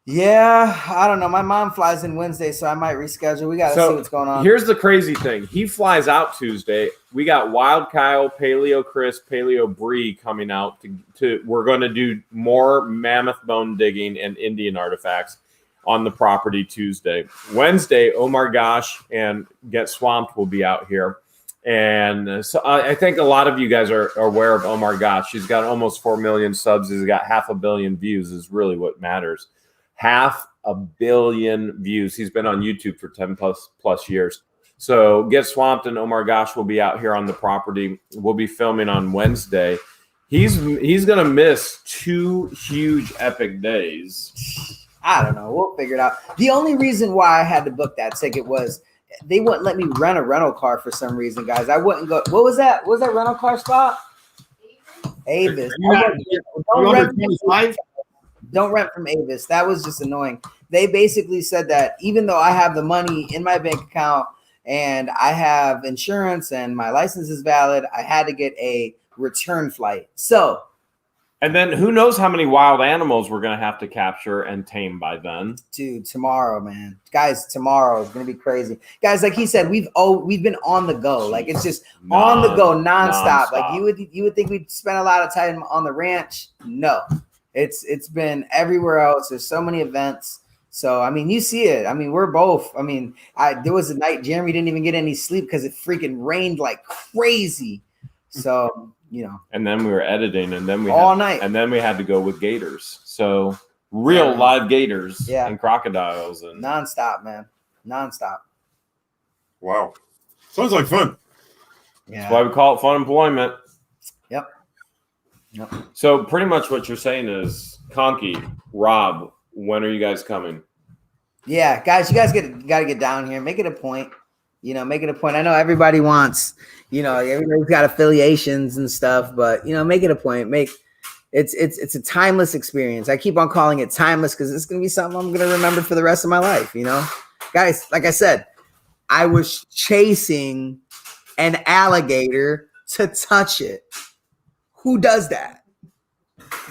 S3: Yeah, I don't know. My mom flies in Wednesday, so I might reschedule. We gotta see what's going on.
S1: Here's the crazy thing. He flies out Tuesday. We got Wild Kyle, Paleo Chris, Paleo Bree coming out to we're going to do more mammoth bone digging and Indian artifacts on the property Tuesday. Wednesday, Omar Gosh and Get Swamped will be out here. And so I think a lot of you guys are aware of Omar Gosh. He's got almost 4 million subs. He's got 500 million views is really what matters. 500 million views. He's been on YouTube for 10 plus years. So Get Swamped and Omar Gosh will be out here on the property. We'll be filming on Wednesday. He's going to miss 2 huge epic days.
S3: I don't know. We'll figure it out. The only reason why I had to book that ticket was they wouldn't let me rent a rental car for some reason, guys. I wouldn't go. What was that? What was that rental car spot? Avis. Don't rent from Avis. That was just annoying. They basically said that even though I have the money in my bank account and I have insurance and my license is valid, I had to get a return flight. So,
S1: and then who knows how many wild animals we're going to have to capture and tame by then.
S3: dude, tomorrow, man. Guys, tomorrow is going to be crazy. Guys, like he said, we've been on the go. Like it's just on the go nonstop. Like you would think we'd spend a lot of time on the ranch. No. It's been everywhere else. There's so many events. So, I mean, you see it. I mean, we're both. I mean, there was a night Jeremy didn't even get any sleep because it freaking rained like crazy. So, you know.
S1: And then we were editing, and then we
S3: night.
S1: And then we had to go with gators. So real live gators and crocodiles and
S3: nonstop, man. Nonstop.
S2: Wow. Sounds like fun.
S3: Yeah.
S1: That's why we call it fun employment.
S3: Yep.
S1: So pretty much what you're saying is, Conky, Rob, when are you guys coming?
S3: Yeah, guys, you guys got to get down here. Make it a point. You know, make it a point. I know everybody wants, you know, everybody's got affiliations and stuff, but you know, make it a point. It's a timeless experience. I keep on calling it timeless because it's gonna be something I'm gonna remember for the rest of my life. You know, guys, like I said, I was chasing an alligator to touch it. Who does that?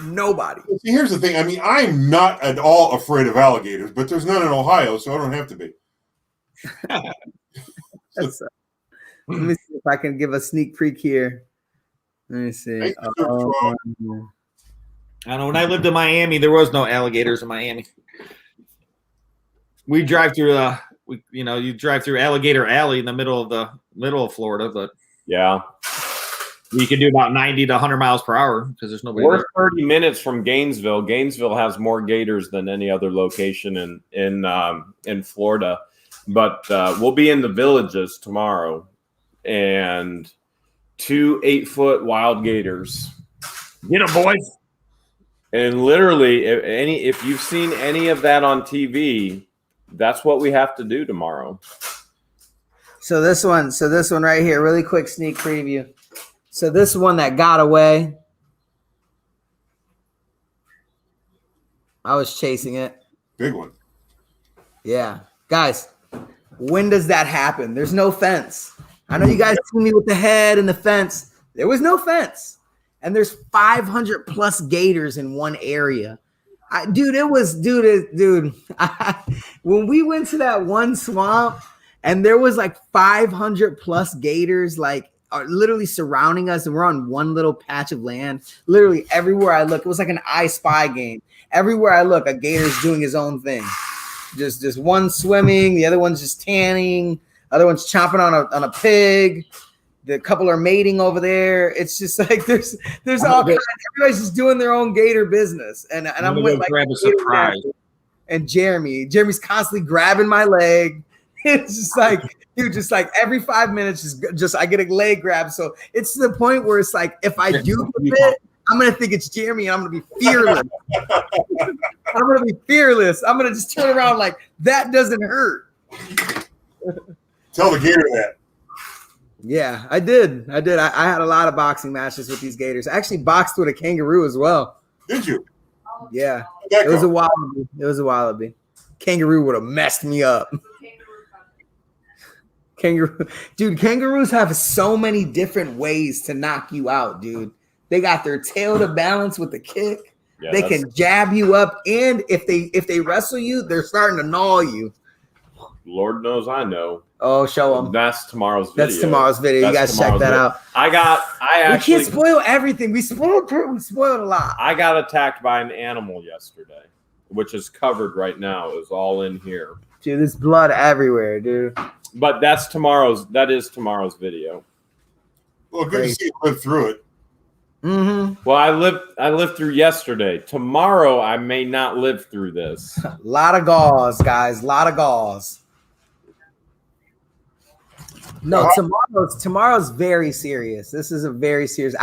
S3: Nobody.
S2: See, here's the thing. I mean, I'm not at all afraid of alligators, but there's none in Ohio, so I don't have to be.
S3: Let me see if I can give a sneak peek here. Let me see.
S4: I know when I lived in Miami, there was no alligators in Miami. We drive through you drive through Alligator Alley in the middle of Florida, but
S1: yeah.
S4: You can do about 90 to 100 miles per hour because there's nobody
S1: We're
S4: there.
S1: 30 minutes from Gainesville. Gainesville has more gators than any other location in Florida. But we'll be in the Villages tomorrow, and 2 8-foot wild gators.
S4: Get 'em, boys!
S1: And literally, if you've seen any of that on TV, that's what we have to do tomorrow.
S3: So this one right here, really quick sneak preview. So this one that got away, I was chasing it.
S2: Big one.
S3: Yeah. Guys, when does that happen? There's no fence. I know you guys see me with the head and the fence. There was no fence. And there's 500 plus gators in one area. When we went to that one swamp and there was like 500 plus gators like are literally surrounding us, and we're on one little patch of land. Literally everywhere I look, it was like an I Spy game. Everywhere I look, a gator's doing his own thing. Just one swimming, the other one's just tanning, other one's chomping on a pig. The couple are mating over there. It's just like there's all kinds. Everybody's just doing their own gator business, and I'm with like
S4: grab a surprise.
S3: And Jeremy's constantly grabbing my leg. It's just like, dude, just like every 5 minutes, just I get a leg grab. So it's to the point where it's like, if I do the bit, I'm gonna think it's Jeremy, and I'm gonna be fearless. I'm gonna be fearless. I'm gonna just turn around like that doesn't hurt.
S2: Tell the gator that.
S3: Yeah, I did. I had a lot of boxing matches with these gators. I actually boxed with a kangaroo as well.
S2: Did you?
S3: Yeah, it was a wallaby. It was a wallaby. Kangaroo would have messed me up. Kangaroos have so many different ways to knock you out, dude. They got their tail to balance with the kick. Yeah, they can jab you up, and if they wrestle you, they're starting to gnaw you.
S1: Lord knows I know.
S3: Oh, show them.
S1: That's tomorrow's video.
S3: That's tomorrow's video. You guys check that out.
S1: I actually.
S3: We can't spoil everything. We spoiled a lot.
S1: I got attacked by an animal yesterday, which is covered right now. It was all in here.
S3: Dude, there's blood everywhere, dude.
S1: But that is tomorrow's video.
S2: Well, good to see you live through it.
S3: Mm-hmm.
S1: Well, I lived through yesterday. Tomorrow I may not live through this.
S3: A lot of gauze, guys. A lot of gauze. No, tomorrow's very serious. This is a very serious.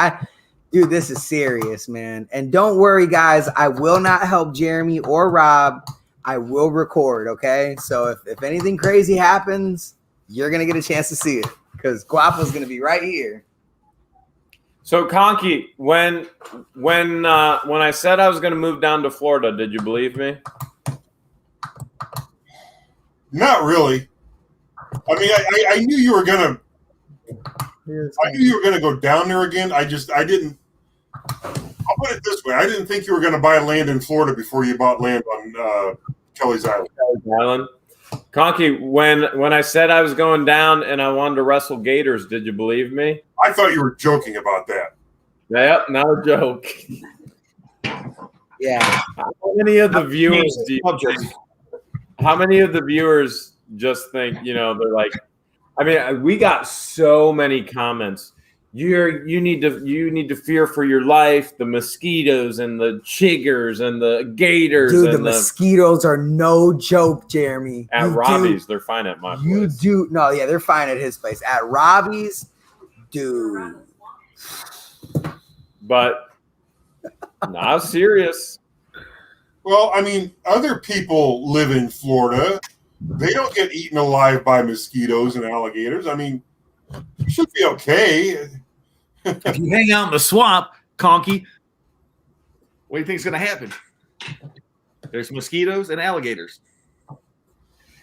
S3: Dude, this is serious, man. And don't worry, guys. I will not help Jeremy or Rob. I will record, okay? So if anything crazy happens, you're gonna get a chance to see it because Guapo's gonna be right here.
S1: So Conky, when I said I was gonna move down to Florida, did you believe me?
S2: Not really. I mean, I knew you were gonna. I knew you were gonna go down there again. I didn't. I'll put it this way: I didn't think you were gonna buy land in Florida before you bought land on Kelly's Island.
S1: Conky, when I said I was going down and I wanted to wrestle gators, did you believe me?
S2: I thought you were joking about that.
S1: Yep, not a joke.
S3: Yeah.
S1: How many of the viewers do you think? How many of the viewers just think, they're like, I mean, we got so many comments. You need to fear for your life. The mosquitoes and the chiggers and the gators.
S3: Dude,
S1: and
S3: the mosquitoes are no joke, Jeremy.
S1: At Robbie's, they're fine at my place.
S3: They're fine at his place. At Robbie's, dude.
S1: But not serious.
S2: Well, I mean, other people live in Florida. They don't get eaten alive by mosquitoes and alligators. I mean, you should be okay.
S4: If you hang out in the swamp, Conky, what do you think is going to happen? There's mosquitoes and alligators.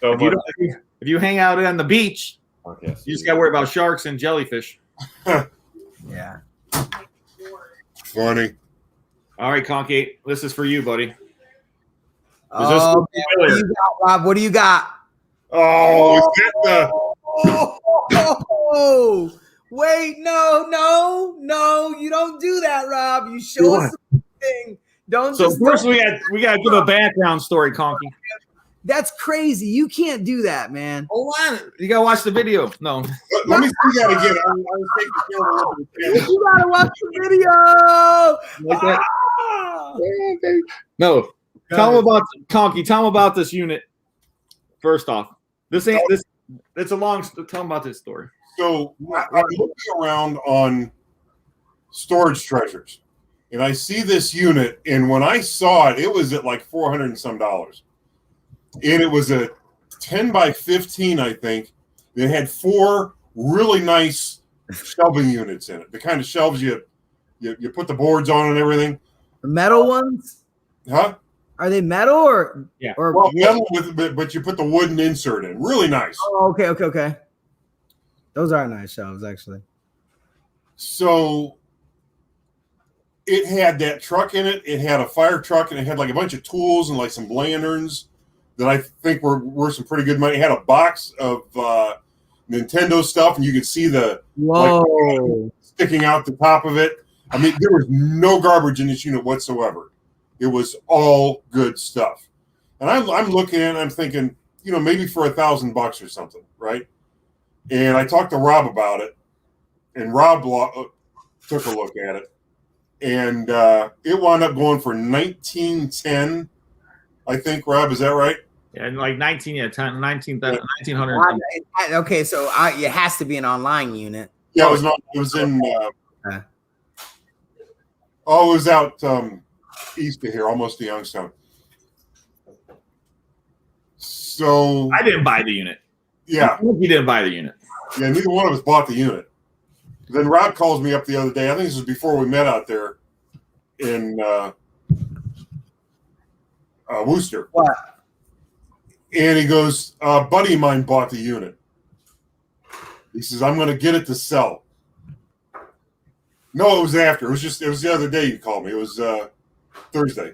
S4: So if you hang out on the beach, you just got to worry about sharks and jellyfish.
S3: Yeah.
S2: Funny.
S4: All right, Conky, this is for you, buddy.
S3: What do you got, Rob? What do you got?
S2: Oh, is that
S3: Oh, wait, no, you don't do that, Rob. You show us something. Don't.
S4: So first we got to give a background story, Conky.
S3: That's crazy. You can't do that, man.
S4: Hold on, you gotta watch the video. No,
S2: let me see that again. I was taking the camera over the camera.
S3: You gotta watch the video.
S4: Like that. No, tell them about Conky. Tell them about this unit. First off, this ain't this. It's a long. Tell them about this story.
S2: So I'm looking around on storage treasures, and I see this unit. And when I saw it, it was at like $400 and some, and it was a 10 by 15, I think. It had 4 really nice shelving units in it. The kind of shelves you put the boards on and everything.
S3: The metal ones?
S2: Huh?
S3: Are they metal or?
S4: Yeah.
S3: Or
S2: well, metal but you put the wooden insert in. Really nice.
S3: Oh, okay. Those are nice shelves, actually.
S2: So it had that truck in it. It had a fire truck, and it had like a bunch of tools and like some lanterns that I think were some pretty good money. It had a box of Nintendo stuff, and you could see the
S3: Whoa.
S2: sticking out the top of it. I mean, there was no garbage in this unit whatsoever. It was all good stuff. And I'm looking at it, I'm thinking, maybe for $1,000 or something, right? And I talked to Rob about it, and Rob took a look at it, and it wound up going for $1910. I think, Rob, is that right?
S4: Yeah, like 1900.
S3: Okay, so it has to be an online unit.
S2: Yeah, it was not. It was in. It was out east of here, almost to Youngstown. So
S4: I didn't buy the unit.
S2: Yeah,
S4: he didn't buy the unit.
S2: Yeah, neither one of us bought the unit. Then Rob calls me up the other day. I think this was before we met out there in Worcester.
S3: What?
S2: And he goes, a buddy of mine bought the unit. He says, I'm going to get it to sell. No, it was after. It was the other day you called me. It was Thursday.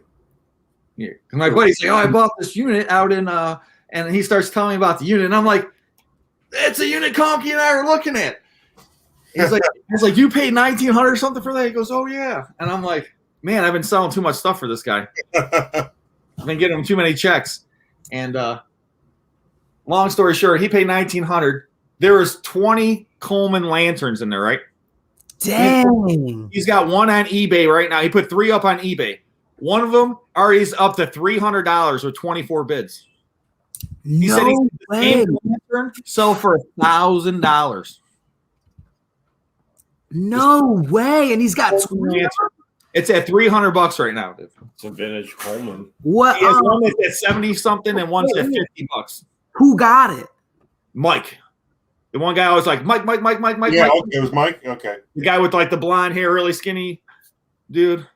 S4: Yeah. And my buddy's like, I bought this unit out in and he starts telling me about the unit. And I'm like, it's a unit Conky and I are looking at. He's like, you paid $1,900 or something for that? He goes, oh yeah. And I'm like, man, I've been selling too much stuff for this guy. I've been getting him too many checks. And long story short, he paid $1,900. There was 20 Coleman lanterns in there, right?
S3: Dang.
S4: He's got one on eBay right now. He put 3 up on eBay. One of them already is up to $300 with 24 bids. He said he's the lantern sell for $1,000.
S3: No way. And he's got
S4: it's at $300 right now.
S1: It's a vintage Coleman.
S3: What?
S4: He has one that's at 70 something and one's at $50.
S3: Who got it?
S4: Mike. The one guy was like, Mike.
S2: Yeah,
S4: Mike.
S2: Okay, it was Mike. Okay.
S4: The guy with like the blonde hair, really skinny dude.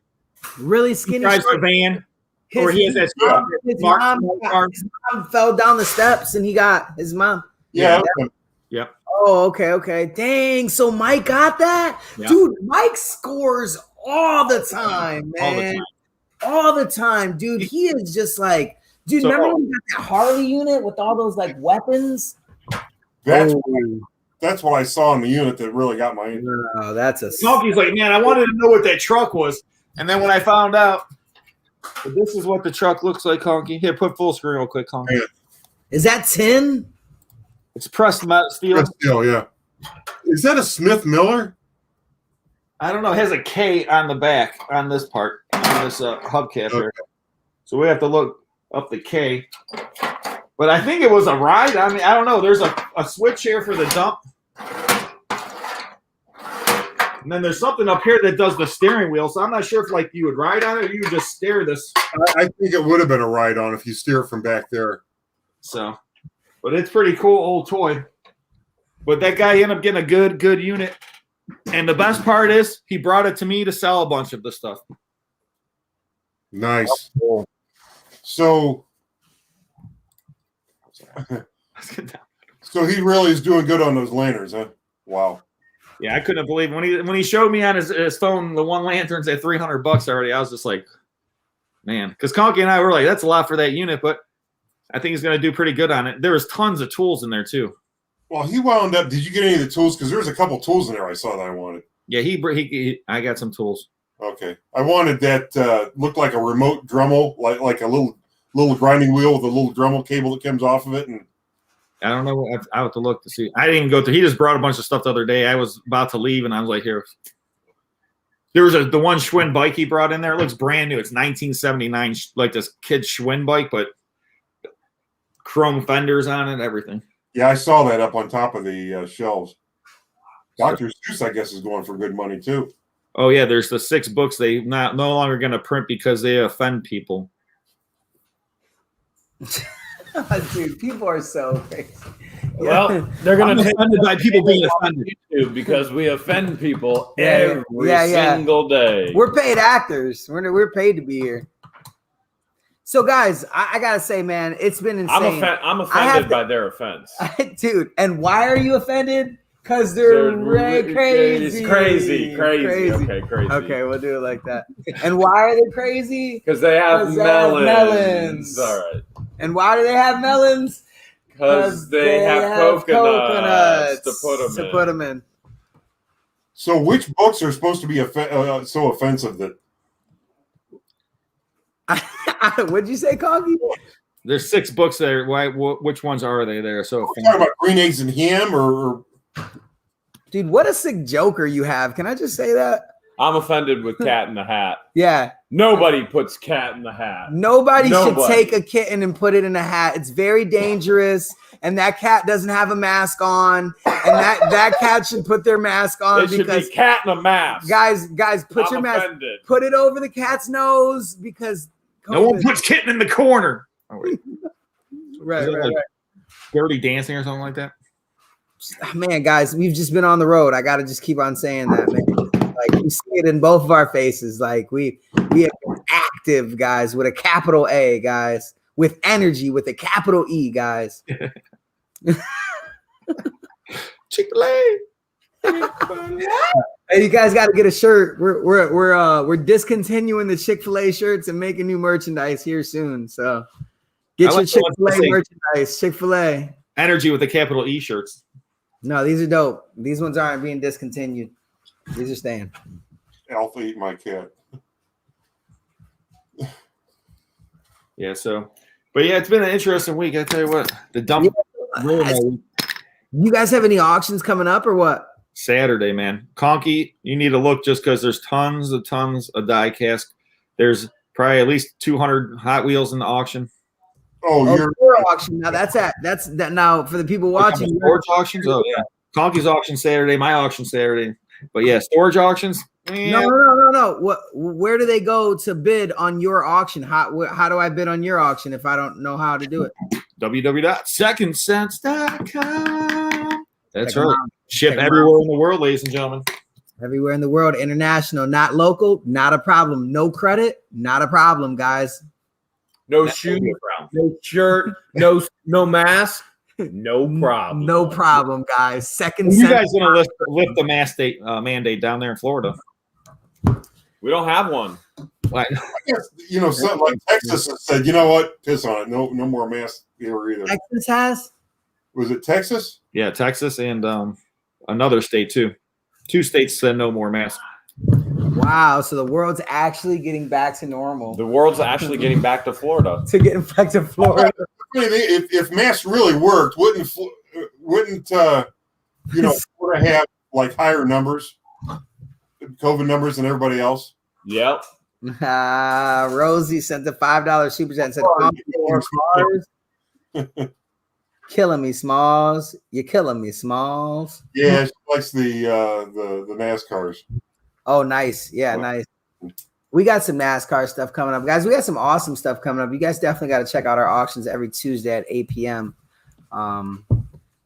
S3: Really skinny.
S4: He drives the van. Or he has that
S3: his mom fell down the steps and he got his mom.
S2: Yeah.
S4: Yep.
S3: Oh, okay. Dang. So Mike got that?
S4: Yeah.
S3: Dude, Mike scores all the time, man. All the time, dude. He is just like, dude, remember when he got that Harley unit with all those like weapons?
S2: That's what I saw in the unit that really got my interest.
S3: Oh, that's a
S4: Conky's like, man, I wanted to know what that truck was. And then when I found out, this is what the truck looks like, Conky. Here, put full screen real quick, Conky.
S2: Yeah.
S3: Is that tin?
S4: It's pressed steel.
S2: Pressed steel, yeah. Is that a Smith Miller?
S4: I don't know. It has a K on the back on this part, on this hubcap here. So we have to look up the K. But I think it was a ride. I mean, I don't know. There's a switch here for the dump. And then there's something up here that does the steering wheel. So I'm not sure if like you would ride on it or you would just steer this.
S2: I think it would have been a ride on if you steer it from back there.
S4: So, but it's pretty cool old toy. But that guy ended up getting a good unit. And the best part is he brought it to me to sell a bunch of the stuff.
S2: Nice. So he really is doing good on those lanterns, huh? Wow.
S4: Yeah, I couldn't believe when he showed me on his phone the one lantern's at $300 already. I was just like, man, because Conky and I were like, that's a lot for that unit, but I think he's going to do pretty good on it. There was tons of tools in there too.
S2: Well, he wound up. Did you get any of the tools? Because there was a couple tools in there I saw that I wanted.
S4: Yeah, I got some tools.
S2: Okay, I wanted that looked like a remote Dremel, like a little grinding wheel with a little Dremel cable that comes off of it, and
S4: I don't know. I have to look to see. I didn't even go through. He just brought a bunch of stuff the other day. I was about to leave, and I was like, here. There was the one Schwinn bike he brought in there. It looks brand new. It's 1979, like this kid's Schwinn bike, but chrome fenders on it, everything.
S2: Yeah, I saw that up on top of the shelves. Dr. Seuss, I guess, is going for good money too.
S4: Oh yeah, there's the 6 books they no longer going to print because they offend people.
S3: Dude, people are so crazy.
S1: Well, they're going to
S4: be offended by people being offended
S1: too because we offend people every single day.
S3: We're paid actors. We're paid to be here. So, guys, I gotta say, man, it's been insane.
S1: I'm offended by their offense,
S3: dude. And why are you offended? Because they're crazy.
S1: It's crazy. Okay, crazy.
S3: Okay, we'll do it like that. And why are they crazy?
S1: Because they have melons.
S3: All right. And why do they have melons?
S1: Because they have coconuts to put them in.
S2: So which books are supposed to be so offensive that?
S3: What'd you say, Conky?
S4: There's 6 books there. Which ones are they there? So
S2: We're talking about green eggs and ham, or
S3: Dude, what a sick joker you have. Can I just say that?
S1: I'm offended with Cat in the Hat.
S3: Yeah.
S1: Nobody puts Cat in the Hat.
S3: Nobody should take a kitten and put it in a hat. It's very dangerous. And that cat doesn't have a mask on. And that cat should put their mask on.
S1: It should be cat in a mask.
S3: Guys, put your mask. Put it over the cat's nose because
S4: no one puts kitten in the corner. Oh, wait.
S3: Right.
S4: Dirty Dancing or something like that.
S3: Man, guys, we've just been on the road. I gotta just keep on saying that, man. Like we see it in both of our faces. Like we have been active, guys, with a capital A, guys, with energy, with a capital E, guys.
S4: Chick-fil-A.
S3: Hey, you guys got to get a shirt. We're discontinuing the Chick-fil-A shirts and making new merchandise here soon. So get your Chick-fil-A merchandise. Chick-fil-A.
S4: Energy with the capital E shirts.
S3: No, these are dope. These ones aren't being discontinued. These are staying.
S2: Alpha eat my cat.
S4: Yeah, but yeah, it's been an interesting week. I tell you what, the dump.
S3: You guys have any auctions coming up or what?
S4: Saturday, man. Conky, you need to look just because there's tons of die cast. There's probably at least 200 Hot Wheels in the auction.
S2: Oh,
S3: your auction. Now that's that now for the people watching.
S4: Storage auctions. Oh yeah, Conky's auction Saturday, my auction Saturday. But yeah, storage auctions.
S3: No. Where do they go to bid on your auction? How do I bid on your auction if I don't know how to do it?
S4: www.secondsense.com. That's right. Ship everywhere in the world, ladies and gentlemen.
S3: Everywhere in the world, international, not local, not a problem. No credit, not a problem, guys.
S1: No shoes, no shirt, no mask, no problem.
S3: No problem, guys.
S4: You guys gonna lift the mask mandate down there in Florida?
S1: We don't have one.
S2: I guess something like Texas said, you know what? Piss on it. No more masks here either.
S3: Texas has.
S2: Was it Texas?
S4: Yeah, Texas and another state too. 2 states said no more masks.
S3: Wow, so the world's actually getting back to normal.
S1: The world's actually getting back to Florida.
S3: Back to Florida.
S2: If masks really worked, wouldn't Florida have like higher numbers, COVID numbers than everybody else?
S1: Yep.
S3: Rosie sent the $5 super chat and said, "Killing me, Smalls. You're killing me, Smalls."
S2: Yeah, she likes the NASCARs.
S3: Oh, nice. Yeah, nice. We got some NASCAR stuff coming up, guys. We got some awesome stuff coming up. You guys definitely got to check out our auctions every Tuesday at 8 p.m.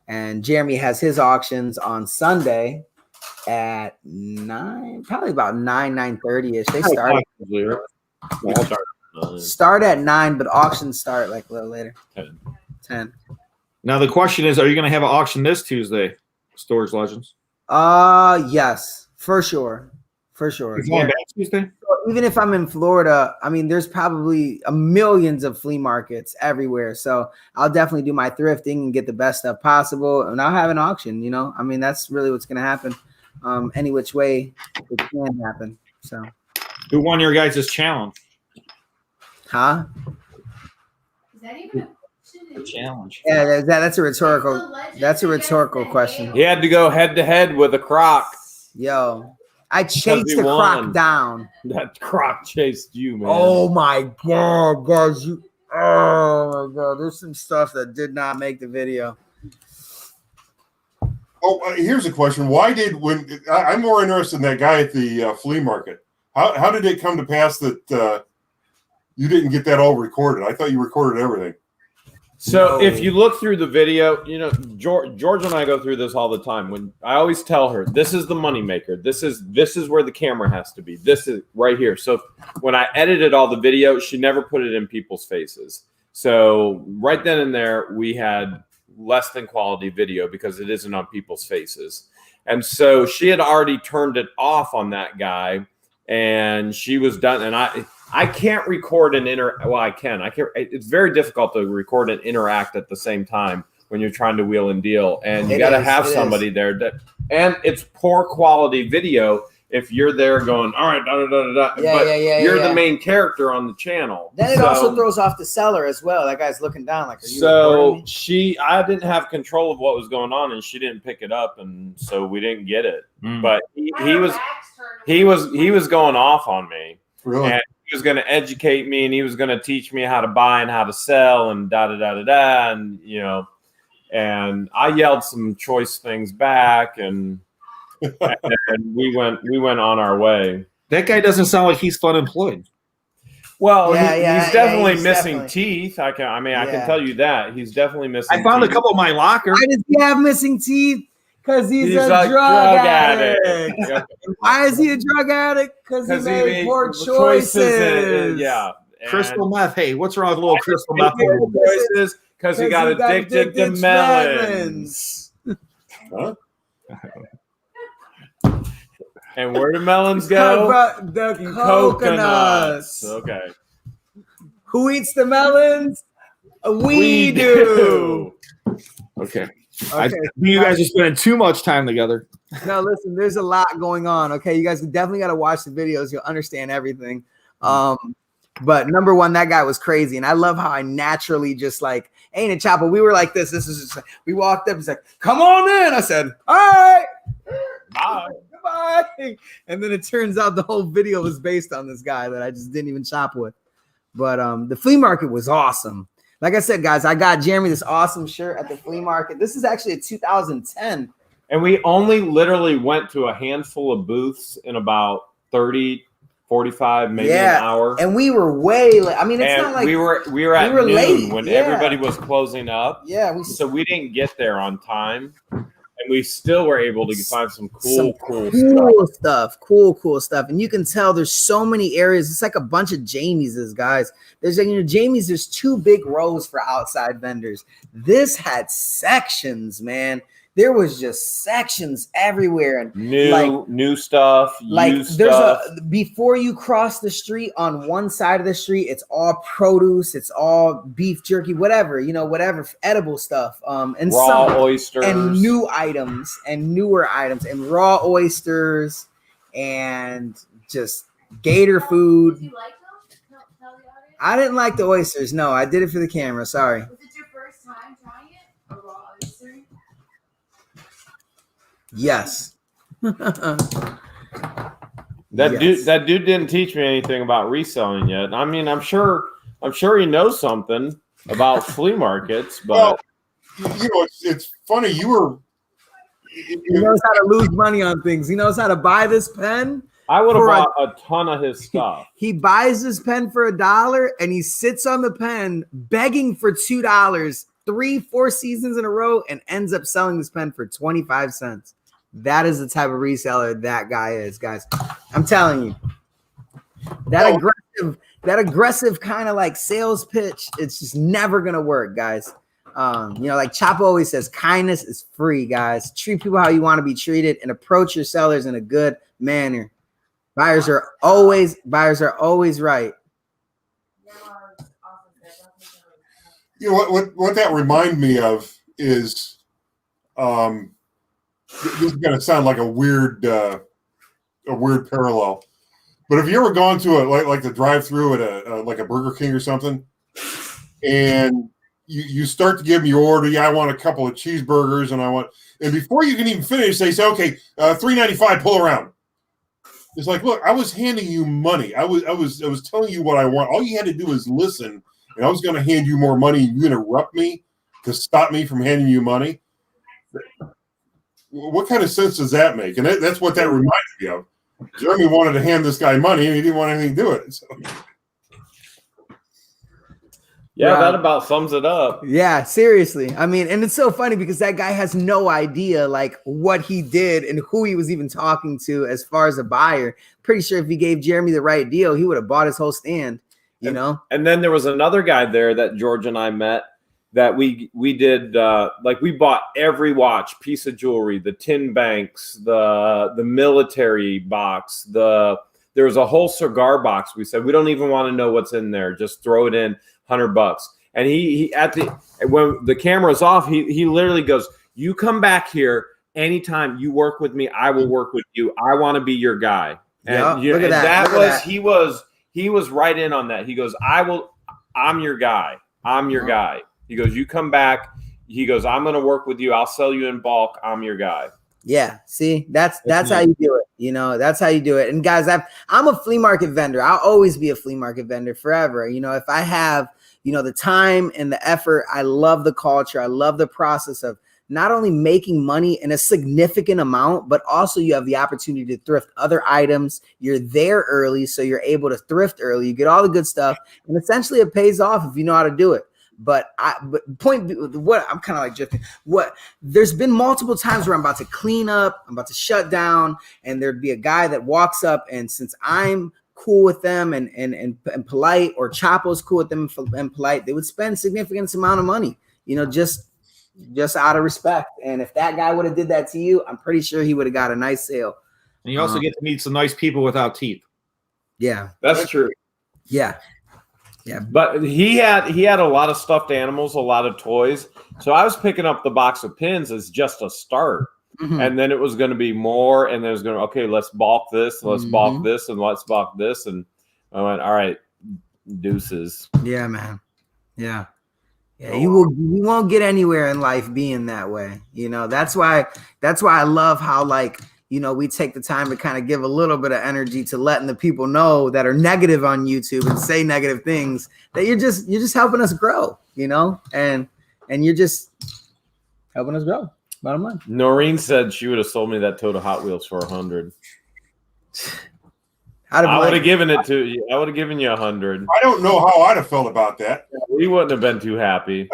S3: And Jeremy has his auctions on Sunday at 9, probably about 9:30ish. They start at 9, but auctions start like a little later. 10.
S4: Now the question is, are you going to have an auction this Tuesday? Storage Legends.
S3: Yes, for sure.
S4: Going back Tuesday?
S3: So even if I'm in Florida, I mean, there's probably millions of flea markets everywhere. So I'll definitely do my thrifting and get the best stuff possible, and I'll have an auction. I mean, that's really what's going to happen. Any which way it can happen. So,
S4: who won your guys' challenge?
S3: Huh?
S5: Is that even
S4: a challenge?
S3: Yeah, that's a rhetorical. That's a rhetorical question.
S1: He had to go head to head with a croc.
S3: Yo, I chased the croc down.
S1: That croc chased you, man.
S3: Oh my god, guys! Oh my god, there's some stuff that did not make the video.
S2: Oh, here's a question. I'm more interested in that guy at the flea market. How did it come to pass that you didn't get that all recorded? I thought you recorded everything.
S1: So if you look through the video, George and I go through this all the time. When I always tell her, this is the moneymaker. This is where the camera has to be. This is right here. So when I edited all the video, she never put it in people's faces. So right then and there, we had less than quality video because it isn't on people's faces. And so she had already turned it off on that guy, and she was done. And I can't record and I can. It's very difficult to record and interact at the same time when you're trying to wheel and deal, and you
S3: It
S1: got to
S3: is,
S1: have
S3: it is.
S1: somebody there that, and it's poor quality video if you're there going, all right, da, da, da, da, da,
S3: Yeah,
S1: but
S3: yeah,
S1: you're
S3: yeah.
S1: the main character on the channel.
S3: Then it
S1: So-
S3: also throws off the seller as well. That guy's looking down like, are you recording
S1: So
S3: me?
S1: I didn't have control of what was going on, and she didn't pick it up, and so we didn't get it. But he was going off on me,
S2: Really?
S1: and he was going to educate me, and he was going to teach me how to buy and how to sell, and da da da da da, and and I yelled some choice things back, and we went on our way.
S4: That guy doesn't sound like he's fun employed.
S1: Well,
S3: Yeah,
S1: he's definitely
S3: he's
S1: missing
S3: definitely-
S1: teeth. I can
S3: Yeah.
S1: tell you that he's definitely missing.
S4: I found a
S1: teeth.
S4: couple in my locker.
S3: Why does he have missing teeth? Because he's a
S1: like
S3: drug addict.
S1: Yep.
S3: Why is he a drug addict? Because he made poor choices.
S1: Yeah.
S4: Crystal meth. Hey, what's wrong with a little crystal meth?
S1: Choices because he got addicted to melons.
S2: Huh?
S1: And where do melons go?
S3: The
S1: In
S3: coconuts.
S1: Okay.
S3: Who eats the melons? We do.
S4: Okay.
S3: Okay.
S4: You guys are spending too much time together.
S3: No, listen, there's a lot going on. Okay, you guys definitely got to watch the videos. You'll understand everything. But number one, that guy was crazy, and I love how I naturally just like, ain't it, Chopper? We were like this. This is just like, we walked up. He's like, "Come on in." I said, "All right,
S1: Bye.
S3: goodbye." And then it turns out the whole video was based on this guy that I just didn't even shop with. But the flea market was awesome. Like I said, guys, I got Jeremy this awesome shirt at the flea market. This is actually a 2010.
S1: And we only literally went to a handful of booths in about 30, 45, maybe an hour.
S3: And we were way late. I mean, it's
S1: And
S3: not like
S1: we were at
S3: we were
S1: noon
S3: late,
S1: when
S3: yeah.
S1: everybody was closing up.
S3: Yeah,
S1: So we didn't get there on time. And we still were able to find some cool stuff.
S3: Cool stuff. And you can tell there's so many areas. It's like a bunch of Jamieses, guys. There's like, Jamie's, there's 2 big rows for outside vendors. This had sections, man. There was just sections everywhere, and
S1: New stuff.
S3: like
S1: used
S3: there's
S1: stuff.
S3: before you cross the street, on one side of the street, it's all produce, it's all beef jerky, whatever, whatever edible stuff, and
S1: raw
S3: some
S1: oysters
S3: and new items and newer items and raw oysters and just gator food.
S5: Did you like them? Tell the audience.
S3: I didn't like the oysters. No, I did it for the camera. Sorry.
S5: Was it your first time trying it? A raw oyster?
S3: Yes.
S1: That
S3: Yes.
S1: dude didn't teach me anything about reselling yet. I mean, I'm sure he knows something about flea markets, but
S2: Well, it's funny.
S3: He knows how to lose money on things. He knows how to buy this pen.
S1: I would have
S3: for
S1: bought a ton of his stuff.
S3: He buys this pen for $1 and he sits on the pen begging for $2 3-4 seasons in a row and ends up selling this pen for 25 cents. That is the type of reseller that guy is, guys. I'm telling you. That aggressive kind of like sales pitch, it's just never gonna work, guys. Like Chapo always says, kindness is free, guys. Treat people how you want to be treated and approach your sellers in a good manner. Buyers are always right.
S2: You know what that remind me of is, this is going to sound like a weird parallel, but have you ever gone to like the drive-through at like a Burger King or something, and you start to give them your order? Yeah, I want a couple of cheeseburgers, and before you can even finish, they say, okay, $3.95, pull around. It's like, look, I was handing you money. I was telling you what I want. All you had to do is listen, and I was going to hand you more money. You interrupt me to stop me from handing you money. What kind of sense does that make? And that's what that reminds me of. Jeremy wanted to hand this guy money, and he didn't want anything to do with it. So.
S1: Yeah,
S3: Right.
S1: that about sums it up.
S3: Yeah, seriously. I mean, and it's so funny because that guy has no idea like what he did and who he was even talking to as far as a buyer. Pretty sure if he gave Jeremy the right deal, he would have bought his whole stand,
S1: And then there was another guy there that George and I met that we did we bought every watch, piece of jewelry, the tin banks, the military box, there was a whole cigar box. We said we don't even want to know what's in there, just throw it in, $100. And he at the when the camera's off, he literally goes, "You come back here anytime you work with me, I will work with you. I want to be your guy." And
S3: Yep, look at that. Look at that.
S1: He was right in on that. He goes, I'm your guy. I'm your guy. He goes, you come back. He goes, I'm going to work with you. I'll sell you in bulk. I'm your guy.
S3: Yeah, see, that's how you do it. You know, that's how you do it. And guys, I'm a flea market vendor. I'll always be a flea market vendor forever. You know, if I have, you know, the time and the effort, I love the culture. I love the process of not only making money in a significant amount, but also you have the opportunity to thrift other items. You're there early, so you're able to thrift early. You get all the good stuff, and essentially it pays off if you know how to do it. But what I'm kind of like drifting. There's been multiple times where I'm about to clean up, I'm about to shut down, and there'd be a guy that walks up, and since I'm cool with them and polite, or Chapo's cool with them and polite, they would spend significant amount of money, you know, just out of respect. And if that guy would have did that to you, I'm pretty sure he would have got a nice sale.
S4: And you also get to meet some nice people without teeth.
S3: Yeah,
S1: that's true.
S3: Yeah.
S1: But he had a lot of stuffed animals, a lot of toys. So I was picking up the box of pins as just a start. Mm-hmm. And then it was going to be more, and then it was going to, okay, let's bulk this, let's bulk this, and let's bulk this. And I went, all right, deuces.
S3: Yeah, man. Yeah. Yeah, you won't get anywhere in life being that way. You know, that's why I love how, like, you know, we take the time to kind of give a little bit of energy to letting the people know that are negative on YouTube and say negative things, that you're just helping us grow, you know, and you're just helping us grow. Bottom line.
S1: Noreen said she would have sold me that tote of Hot Wheels for $100. I would have given it to you. I would have given you $100.
S2: I don't know how I'd have felt about that.
S1: We wouldn't have been too happy.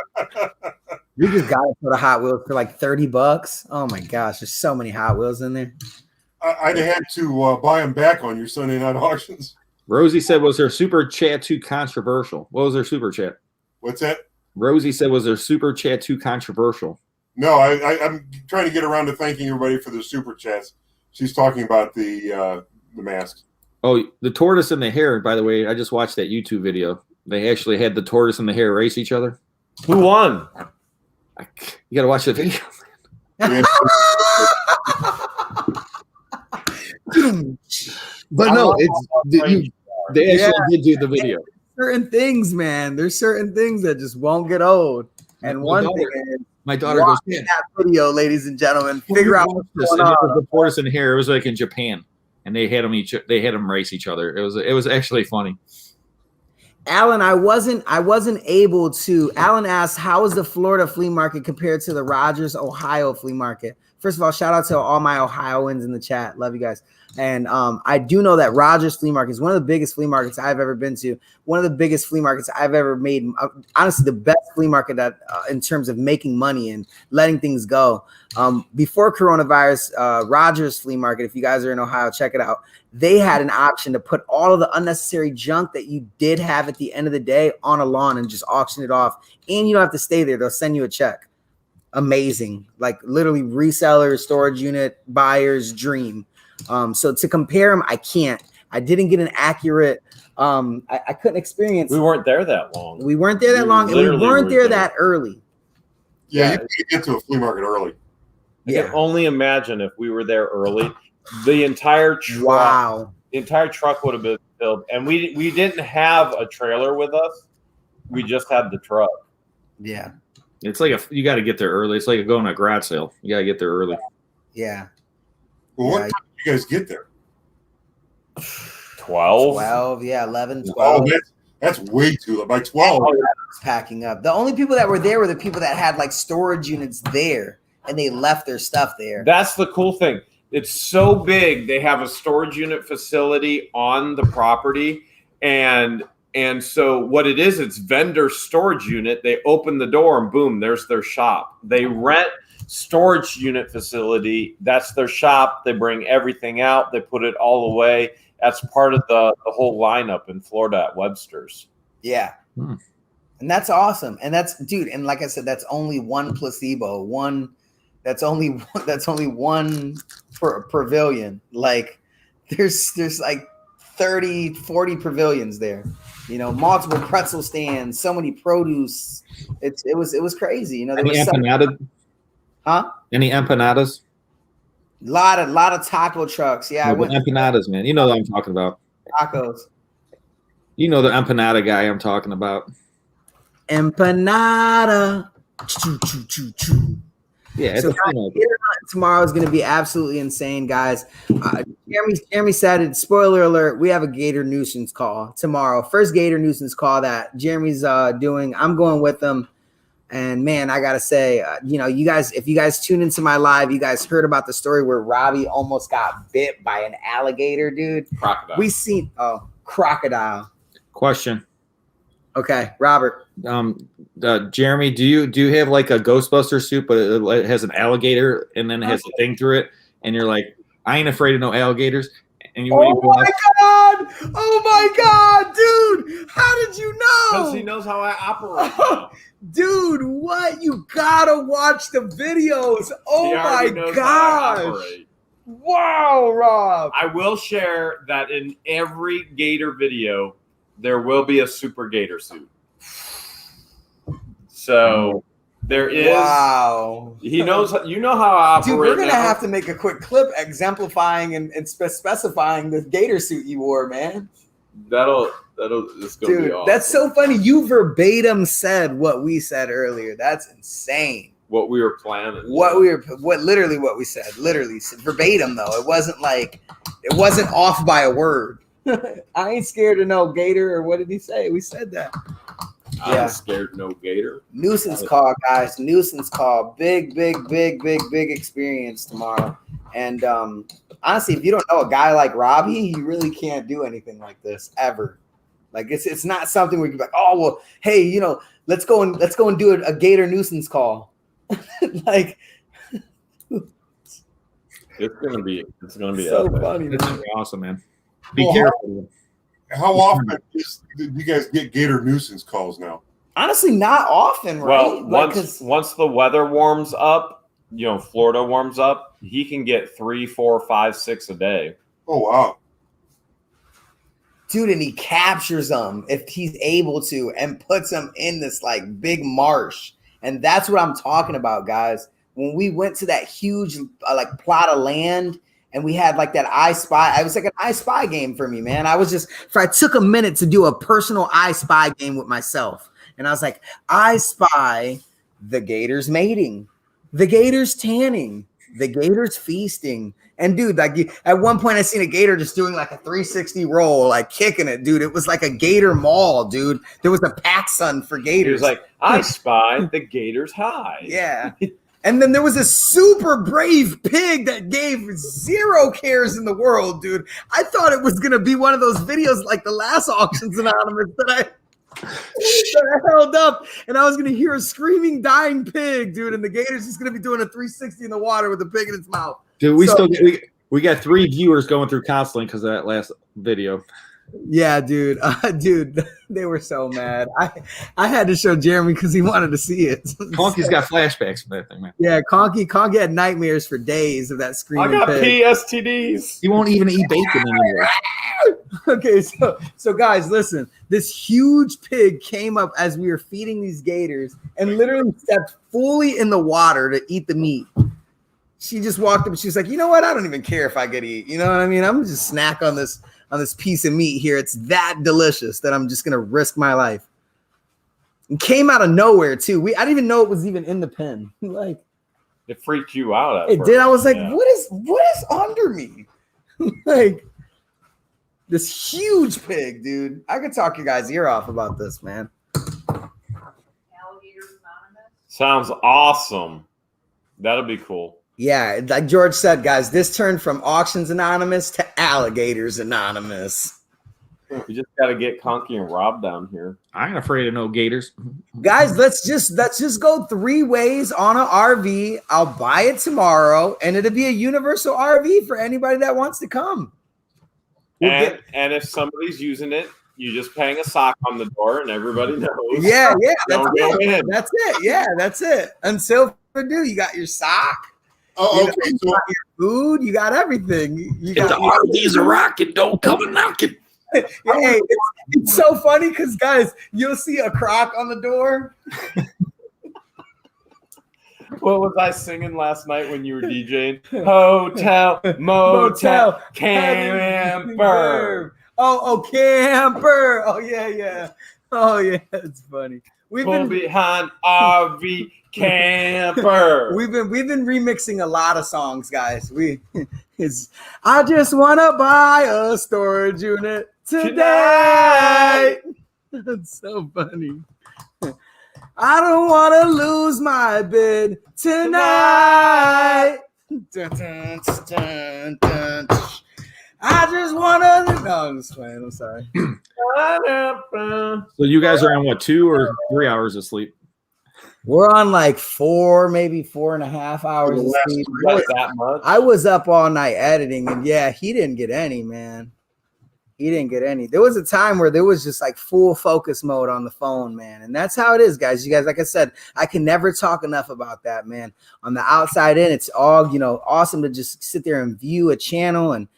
S3: We just got it for the Hot Wheels for like $30. Oh my gosh, there's so many Hot Wheels in there.
S2: I'd have had to buy them back on your Sunday night auctions.
S4: Rosie said, was their super chat too controversial? What was their super chat?
S2: What's that?
S4: Rosie said, was their super chat too controversial?
S2: No, I'm trying to get around to thanking everybody for the super chats. She's talking about the masks.
S4: Oh, the tortoise and the hare, by the way, I just watched that YouTube video. They actually had the tortoise and the hare race each other.
S1: Who won?
S4: You got to watch the video.
S3: But no,
S4: they actually did do the video.
S3: Certain things, man. There's certain things that just won't get old. And
S4: my daughter goes,
S3: in that video, ladies and gentlemen, figure out what's going on.
S4: The tortoise and hare. It was like in Japan, and they had them race each other. It was actually funny.
S3: Alan, I wasn't able to. Alan asked, how is the Florida flea market compared to the Rogers, Ohio flea market? First of all, shout out to all my Ohioans in the chat. Love you guys. And I do know that Rogers Flea Market is one of the biggest flea markets I've ever been to. One of the biggest flea markets I've ever made. Honestly, the best flea market that in terms of making money and letting things go. Before coronavirus, Rogers Flea Market, if you guys are in Ohio, check it out. They had an option to put all of the unnecessary junk that you did have at the end of the day on a lawn and just auction it off. And you don't have to stay there. They'll send you a check. Amazing. Like literally reseller, storage unit, buyer's dream. So to compare them, I can't. I didn't get an accurate. I couldn't experience.
S1: We weren't there that long.
S3: We weren't there that long, and we weren't there that early.
S2: Yeah, you can get to a flea market early.
S1: I can only imagine if we were there early. The entire truck, would have been filled, and we didn't have a trailer with us. We just had the truck.
S3: Yeah,
S4: it's like you got to get there early. It's like going to a garage sale. You got to get there early.
S3: Yeah.
S2: Well, what time did you guys get there?
S1: 12.
S3: Yeah, 11, 12.
S2: Oh, that's way too late. By 12.
S3: Packing up. The only people that were there were the people that had like storage units there, and they left their stuff there.
S1: That's the cool thing. It's so big. They have a storage unit facility on the property, and so what it is, it's vendor storage unit. They open the door and boom, there's their shop. They rent storage unit facility. That's their shop. They bring everything out. They put it all away. That's part of the whole lineup in Florida at Webster's.
S3: Yeah. And that's awesome. And that's, dude. And like I said, that's only one placebo. That's only one pavilion. Like there's like 30, 40 pavilions there. You know, multiple pretzel stands, so many produce. It was crazy. You know, there
S4: Any
S3: was some,
S4: empanadas?
S3: huh?
S4: Any empanadas?
S3: Lot of taco trucks. Yeah, I
S4: No, but
S3: went to
S4: empanadas, man. You know what I'm talking about.
S3: tacos.
S4: You know the empanada guy I'm talking about.
S3: Empanada. Choo.
S4: Yeah, it's
S3: So
S4: a thing like that.
S3: Gator Hunt tomorrow is going to be absolutely insane, guys. Jeremy said it. Spoiler alert: we have a Gator nuisance call tomorrow. First Gator nuisance call that Jeremy's doing. I'm going with him, and man, I gotta say, you guys, if you guys tune into my live, you guys heard about the story where Robbie almost got bit by an alligator, dude.
S1: Crocodile.
S3: We seen crocodile.
S4: Question.
S3: Okay, Robert.
S4: Jeremy, do you have like a Ghostbuster suit, but it has an alligator and then it has a thing through it, and you're like, I ain't afraid of no alligators. And you
S3: Oh my god, dude! How did you know?
S1: Because he knows how I operate now.
S3: Dude, what? You gotta watch the videos. Oh
S1: He
S3: my
S1: already knows how I
S3: gosh!
S1: operate.
S3: Wow, Rob.
S1: I will share that in every Gator video, there will be a Super Gator suit. So there is.
S3: Wow.
S1: He knows. You know how I operate.
S3: Dude, we're gonna
S1: now.
S3: have to make a quick clip exemplifying and specifying the Gator suit you wore, man.
S1: That'll. It's gonna
S3: Dude,
S1: be awesome.
S3: that's so funny. You verbatim said what we said earlier. That's insane.
S1: What we were planning.
S3: What we said, literally verbatim though. It wasn't off by a word. I ain't scared of no gator, or what did he say? We said that.
S1: I'm scared no Gator.
S3: Nuisance call, guys. Nuisance call. Big experience tomorrow. And honestly, if you don't know a guy like Robbie, you really can't do anything like this ever. Like it's not something where you can be like, oh well, hey, let's go and do a Gator nuisance call. Like
S1: It's gonna be
S3: so
S1: epic.
S3: funny.
S4: It's
S3: Man.
S4: gonna be awesome, man. Be
S2: Well,
S4: careful.
S2: How often do you guys get Gator nuisance calls now?
S3: Honestly, not often, right?
S1: Well, once the weather warms up, Florida warms up, he can get 3, 4, 5, 6 a day.
S2: Oh wow!
S3: Dude, and he captures them if he's able to and puts them in this like big marsh. And that's what I'm talking about, guys. When we went to that huge like plot of land and we had like that I Spy, it was like an I Spy game for me, man. I took a minute to do a personal I Spy game with myself. And I was like, I spy the gators mating, the gators tanning, the gators feasting. And dude, like at one point I seen a gator just doing like a 360 roll, like kicking it, dude. It was like a gator mall, dude. There was a PacSun for
S1: He
S3: gators.
S1: was like, I spy the Gators high.
S3: Yeah. And then there was a super brave pig that gave zero cares in the world, dude. I thought it was going to be one of those videos like the last Auctions Anonymous that I held up, and I was going to hear a screaming, dying pig, dude, and the gator's just going to be doing a 360 in the water with the pig in its mouth.
S4: Dude, we got 3 viewers going through counseling because of that last video.
S3: Yeah, dude. Dude, they were so mad. I had to show Jeremy because he wanted to see it.
S4: Conky's got flashbacks from that thing, man.
S3: Yeah, Conky had nightmares for days of that
S1: I
S3: screaming
S1: got
S3: pig.
S1: PSTDs.
S4: He won't even eat bacon anymore.
S3: Okay, so guys, listen. This huge pig came up as we were feeding these gators and literally stepped fully in the water to eat the meat. She just walked up and she was like, you know what? I don't even care if I get to eat. You know what I mean? I'm just snack on this piece of meat here. It's that delicious that I'm just gonna risk my life. It came out of nowhere too. I didn't even know it was even in the pen. Like
S1: It freaked you out.
S3: it did. I was like, what is under me? Like this huge pig, dude. I could talk your guys' ear off about this, man.
S5: Alligators Anonymous.
S1: Sounds awesome. That'll be cool.
S3: Yeah, like George said, guys, this turned from Auctions Anonymous to Alligators Anonymous.
S1: We just got to get Conky and Rob down here.
S4: I ain't afraid of no gators.
S3: Guys, let's just go 3 ways on an RV. I'll buy it tomorrow, and it'll be a universal RV for anybody that wants to come.
S1: And if somebody's using it, you just hang a sock on the door, and everybody knows.
S3: Yeah, that's
S1: Don't go
S3: it.
S1: in.
S3: That's it. Yeah, that's it. Until do you got your sock,
S2: Oh,
S3: you got your food, you got everything. You got
S4: RV's a rocket, don't come and knock it.
S3: Hey, it's so funny because guys, you'll see a croc on the door.
S1: What was I singing last night when you were DJing? Hotel, motel, camper.
S3: Oh, camper. Oh yeah. Oh yeah, it's funny. We've
S1: Pull
S3: been
S1: behind RV camper.
S3: we've been remixing a lot of songs, guys. I just wanna buy a storage unit today. That's so funny. I don't want to lose my bid tonight. Dun, dun, dun, dun. I just want to. No, I'm just playing. I'm sorry.
S4: So you guys are on what, 2 or 3 hours of sleep?
S3: We're on like 4, maybe 4.5 hours of sleep.
S1: That much?
S3: I was up all night editing, and yeah, he didn't get any, man. He didn't get any. There was a time where there was just like full focus mode on the phone, man. And that's how it is, guys. You guys, like I said, I can never talk enough about that, man. On the outside in, it's all, awesome to just sit there and view a channel. And,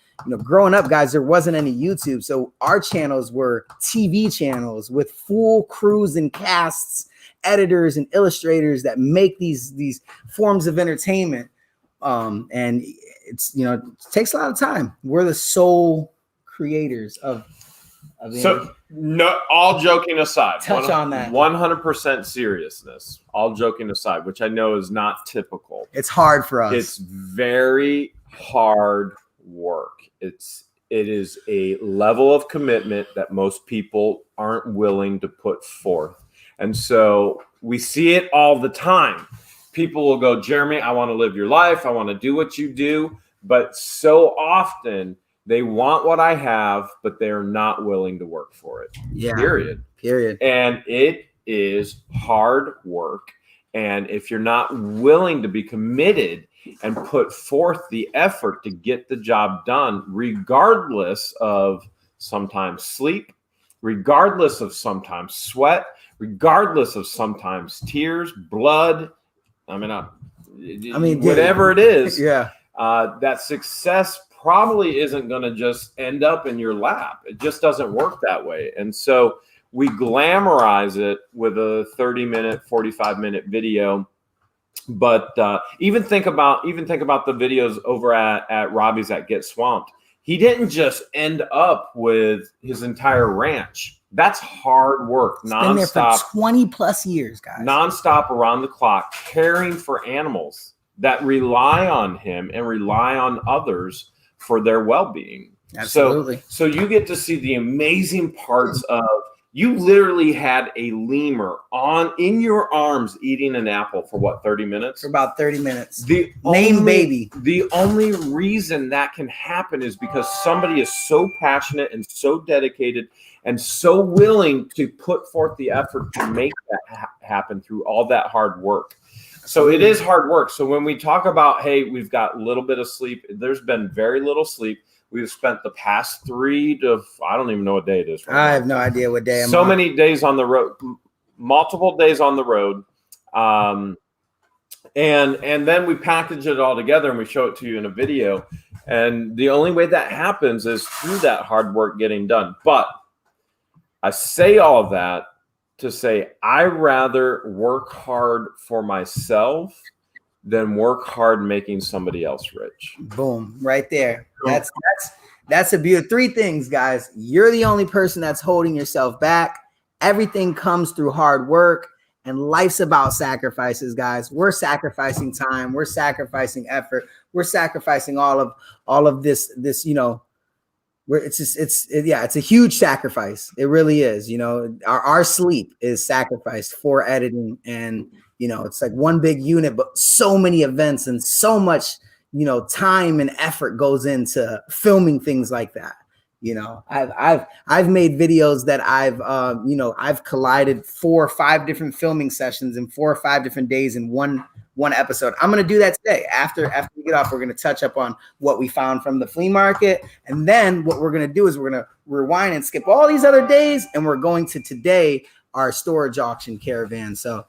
S3: growing up, guys, there wasn't any YouTube. So our channels were TV channels with full crews and casts, editors and illustrators that make these forms of entertainment. And it's, it takes a lot of time. We're the sole creators of
S1: so no, all joking aside,
S3: touch on that
S1: 100% seriousness, all joking aside, which I know is not typical.
S3: It's hard for us.
S1: It's very hard work. It is a level of commitment that most people aren't willing to put forth. And so we see it all the time. People will go, Jeremy, I want to live your life. I want to do what you do. But so often they want what I have, but they're not willing to work for it.
S3: Yeah.
S1: Period. And it is hard work. And if you're not willing to be committed and put forth the effort to get the job done, regardless of sometimes sleep, regardless of sometimes sweat, regardless of sometimes tears, blood, whatever it is, that success probably isn't going to just end up in your lap. It just doesn't work that way. And so we glamorize it with a 30-minute, 45-minute video. But even think about the videos over at Robbie's at Get Swamped. He didn't just end up with his entire ranch. That's hard work, nonstop.
S3: Been there for 20 plus years, guys. Nonstop,
S1: around the clock, caring for animals that rely on him and rely on others for their well-being.
S3: Absolutely.
S1: So you get to see the amazing parts of, you literally had a lemur in your arms eating an apple for what, 30 minutes?
S3: For about 30 minutes.
S1: The only reason that can happen is because somebody is so passionate and so dedicated and so willing to put forth the effort to make that happen through all that hard work. So it is hard work. So when we talk about, hey, we've got a little bit of sleep, there's been very little sleep. We've spent the past 3 to, I don't even know what day it is.
S3: I have no idea what day I'm on.
S1: So many days on the road, multiple days on the road. And then we package it all together and we show it to you in a video. And the only way that happens is through that hard work getting done. But I say all of that to say, I rather work hard for myself than work hard making somebody else rich.
S3: Boom, right there. That's a beautiful 3 things, guys. You're the only person that's holding yourself back. Everything comes through hard work, and life's about sacrifices, guys. We're sacrificing time, we're sacrificing effort, we're sacrificing all of this, it's a huge sacrifice. It really is. Our sleep is sacrificed for editing, and it's like one big unit, but so many events and so much, time and effort goes into filming things like that. I've made videos that I've collided 4 or 5 different filming sessions in 4 or 5 different days in one episode. I'm going to do that today. After we get off, we're going to touch up on what we found from the flea market. And then what we're going to do is we're going to rewind and skip all these other days. And we're going to today, our storage auction caravan. So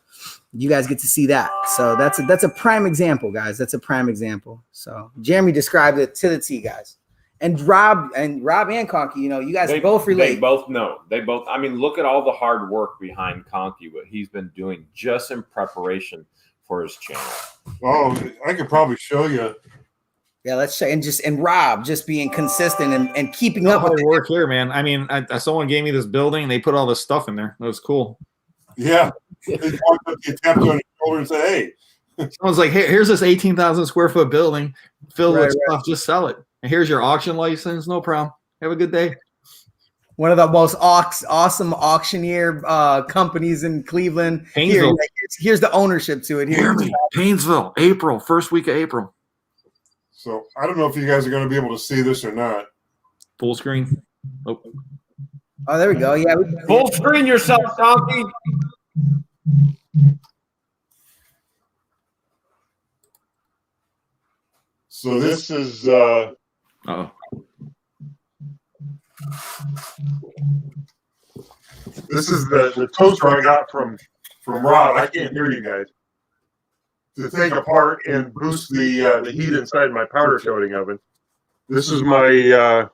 S3: you guys get to see that. So that's a prime example, guys. That's a prime example. So Jeremy described it to the T, guys. And Rob and Conky, you guys both relate.
S1: They both know. They both. I mean, look at all the hard work behind Conky, what he's been doing just in preparation for his channel.
S2: Oh, I could probably show you.
S3: Yeah, let's say and Rob just being consistent and keeping up with
S4: the work here, man. I mean, someone gave me this building and they put all this stuff in there. That was cool.
S2: Yeah, they walked up, you tapped on your shoulder and said, "Hey."
S4: Someone's like, "Hey, here's this 18,000 square foot building filled with stuff. Just sell it. And here's your auction license. No problem. Have a good day."
S3: One of the most awesome auctioneer companies in Cleveland. Here's the ownership to it. Here,
S4: Painesville, April, first week of April.
S2: So I don't know if you guys are going to be able to see this or not.
S4: Full screen.
S3: Oh, there we go. Yeah,
S1: full screen yourself, Conky.
S2: So this is this is the toaster I got from Rob. I can't hear you guys. To take apart and boost the heat inside my powder coating oven. This is my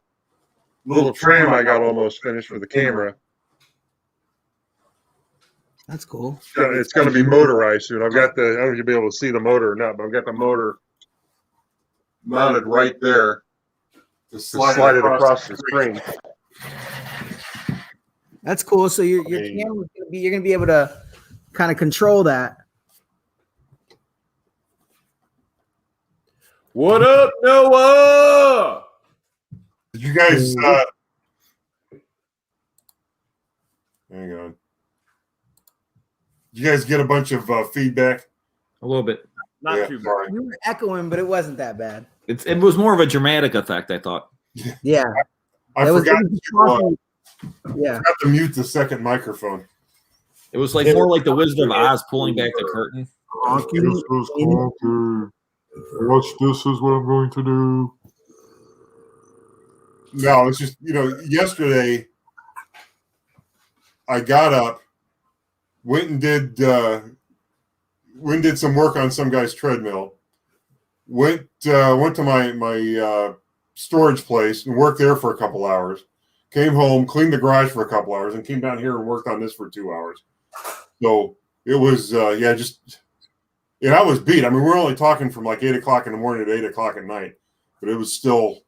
S2: little tram I got almost finished for the camera.
S3: That's cool.
S2: It's going to be motorized soon. I've got I don't know if you'll be able to see the motor or not, but I've got the motor mounted right there to slide it across the screen.
S3: That's cool. So your camera's you're gonna be able to kind of control that.
S1: What up, Noah?
S2: Did you guys hang on? Did you guys get a bunch of feedback?
S4: A little bit.
S1: Not too bad.
S3: We were echoing, but it wasn't that bad.
S4: It was more of a dramatic effect, I thought.
S3: Yeah.
S2: I forgot
S3: yeah.
S2: to mute the second microphone.
S4: It was like more like the Wizard of Oz pulling back the curtain.
S2: Watch, this is what I'm going to do. No, it's just, yesterday I got up, went and did some work on some guy's treadmill. Went to my storage place and worked there for a couple hours. Came home, cleaned the garage for a couple hours, and came down here and worked on this for 2 hours. So it was and I was beat. I mean, we're only talking from like 8 o'clock in the morning to 8 o'clock at night, but it was still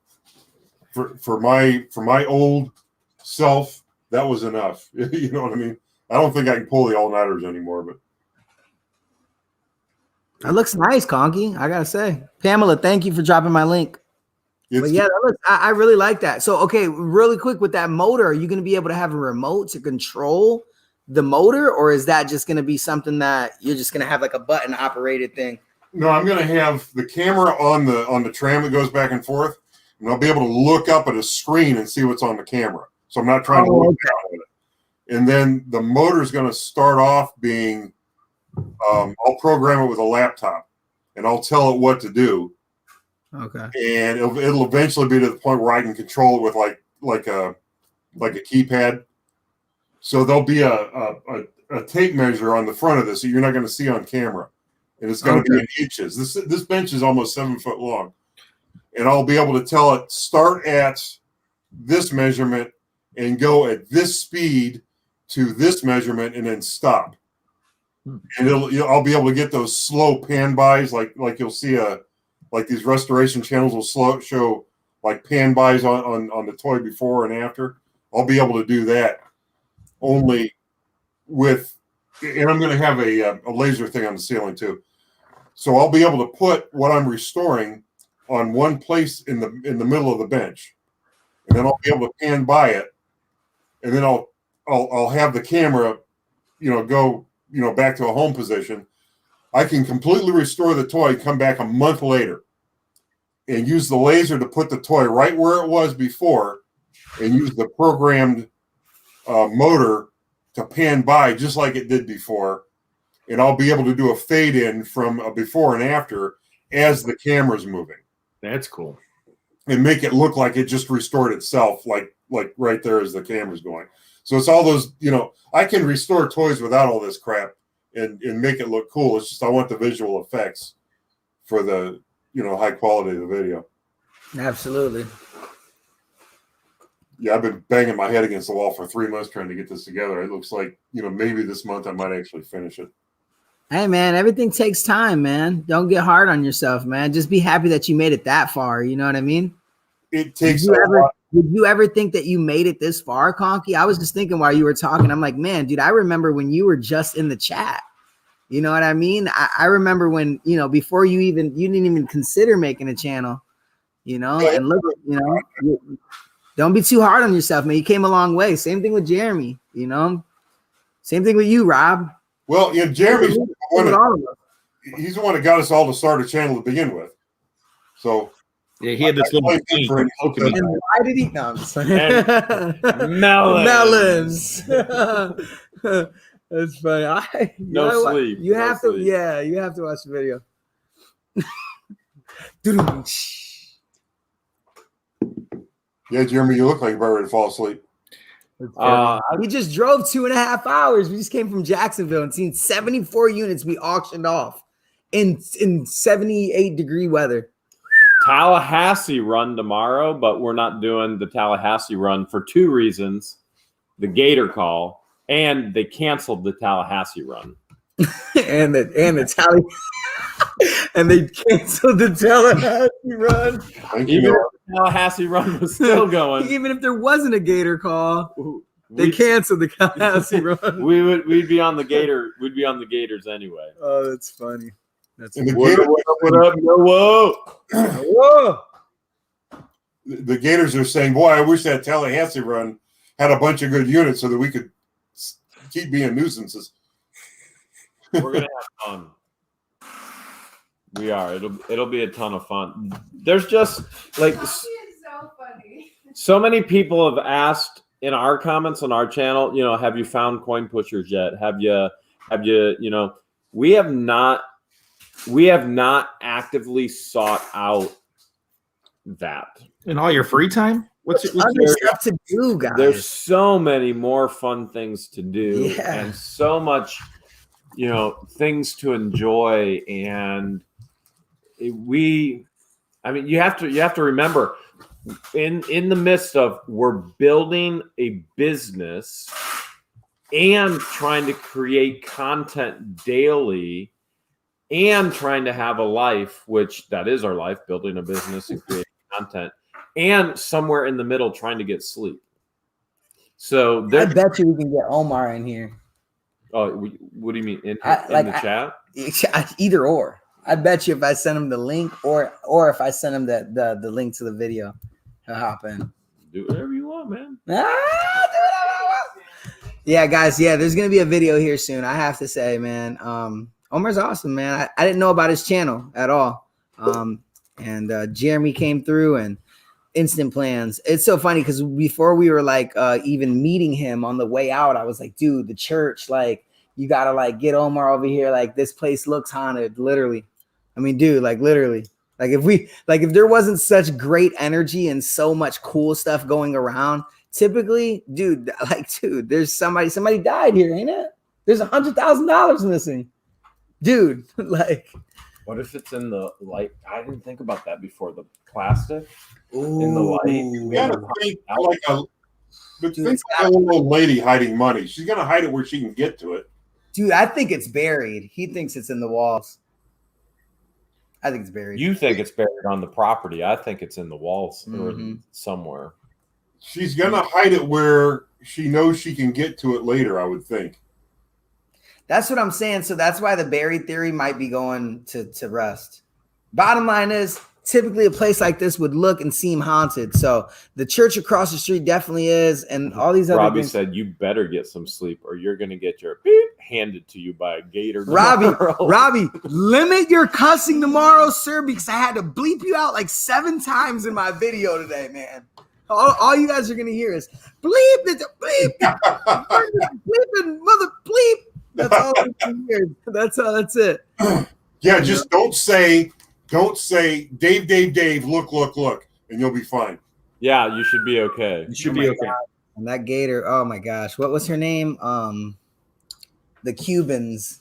S2: for my old self, that was enough. You know what I mean? I don't think I can pull the all-nighters anymore, but
S3: that looks nice, Conky. I gotta say, Pamela, thank you for dropping my link. But yeah, I really like that. So, okay, really quick with that motor, are you going to be able to have a remote to control the motor, or is that just going to be something that you're just going to have like a button operated thing?
S2: No, I'm going to have the camera on the tram that goes back and forth, and I'll be able to look up at a screen and see what's on the camera. So I'm not trying to look down at it. And then the motor is going to start off being, I'll program it with a laptop, and I'll tell it what to do.
S3: Okay.
S2: And it'll eventually be to the point where I can control it with like a keypad. So there'll be a tape measure on the front of this that you're not going to see on camera, and it's going to be in inches. This bench is almost 7 foot long, and I'll be able to tell it start at this measurement and go at this speed to this measurement and then stop. And I'll be able to get those slow pan bys like you'll see like these restoration channels will show like pan bys on the toy before and after. I'll be able to do that only with, and I'm going to have a laser thing on the ceiling too. So I'll be able to put what I'm restoring on one place in the middle of the bench, and then I'll be able to pan by it, and then I'll have the camera, go back to a home position. I can completely restore the toy, come back a month later, and use the laser to put the toy right where it was before, and use the programmed motor to pan by just like it did before. And I'll be able to do a fade in from a before and after as the camera's moving.
S4: That's cool.
S2: And make it look like it just restored itself, like right there as the camera's going. So it's all those, I can restore toys without all this crap and make it look cool. It's just I want the visual effects for the high quality of the video.
S3: Absolutely.
S2: Yeah, I've been banging my head against the wall for 3 months trying to get this together. It looks like, maybe this month I might actually finish it.
S3: Hey, man, everything takes time, man. Don't get hard on yourself, man. Just be happy that you made it that far. You know what I mean?
S2: It takes a lot.
S3: Did you ever think that you made it this far, Conky? I was just thinking while you were talking, I'm like, man, dude, I remember when you were just in the chat. You know what I mean? I remember when, before you didn't even consider making a channel, and look, don't be too hard on yourself, man. You came a long way. Same thing with Jeremy, same thing with you, Rob.
S2: Well, Jeremy's he's the one that got us all to start a channel to begin with. So
S4: yeah, he had this little thing.
S3: And why did he? No, I'm just saying.
S1: Melons.
S3: That's funny.
S1: No sleep.
S3: You have to, you have to watch the video.
S2: Yeah, Jeremy, you look like you're ready to fall asleep.
S3: We just drove 2.5 hours. We just came from Jacksonville and seen 74 units be auctioned off in 78-degree weather.
S1: Tallahassee run tomorrow, but we're not doing the Tallahassee run for 2 reasons: the Gator call, and they canceled the Tallahassee run.
S3: and they canceled the Tallahassee run.
S1: Even if the Tallahassee run was still going,
S3: even if there wasn't a Gator call, they canceled the Tallahassee run.
S2: We'd
S1: be on the Gator. We'd be on the Gators anyway.
S3: Oh, that's funny. That's
S2: and
S1: what up? Whoa.
S2: The Gators are saying, boy, I wish that Tallahassee run had a bunch of good units so that we could keep being nuisances.
S1: We're gonna have fun. We are. It'll be a ton of fun. There's just like
S5: So funny.
S1: so many people have asked in our comments on our channel, have you found coin pushers yet? Have you, we have not actively sought out that.
S4: In all your free time? What's
S3: other stuff to do, guys?
S1: There's so many more fun things to do and so much, things to enjoy. And you have to remember, in the midst of we're building a business and trying to create content daily and trying to have a life, which that is our life, building a business and creating content, and somewhere in the middle trying to get sleep. So
S3: I bet you we can get Omar in here.
S1: Oh, what do you mean in the chat?
S3: Either or. I bet you if I send him the link or if I send him the link to the video, he'll hop in.
S1: Do whatever you want, man.
S3: Yeah, guys. Yeah, there's gonna be a video here soon. I have to say, man. Omar's awesome, man. I didn't know about his channel at all. And Jeremy came through and instant plans. It's so funny because before we were like even meeting him on the way out, I was like, dude, the church, like, you gotta like get Omar over here. Like, this place looks haunted, literally. I mean, dude, like literally. Like if there wasn't such great energy and so much cool stuff going around, typically, dude, there's somebody died here, ain't it? There's $100,000 missing. Dude, like,
S1: what if it's in the light? I didn't think about that before. The plastic in the light.
S2: Yeah, think like a little lady hiding money. She's gonna hide it where she can get to it.
S3: Dude, I think it's buried. He thinks it's in the walls. I think it's buried.
S1: You think it's buried on the property. I think it's in the walls or somewhere.
S2: She's gonna hide it where she knows she can get to it later, I would think.
S3: That's what I'm saying. So that's why the buried theory might be going to rest. Bottom line is, typically a place like this would look and seem haunted. So the church across the street definitely is, and all these other
S1: Robbie
S3: things.
S1: said, you better get some sleep or you're going to get your beep handed to you by a gator.
S3: Robbie, limit your cussing tomorrow, sir, because I had to bleep you out like 7 times in my video today, man. All you guys are going to hear is bleep, bleep, bleep, mother bleep. That's all you can hear. That's it.
S2: Yeah, just don't say, Dave, look, and you'll be fine.
S1: Yeah, you should be okay.
S4: You should be okay.
S3: God. And that gator, oh my gosh, what was her name? The Cubans.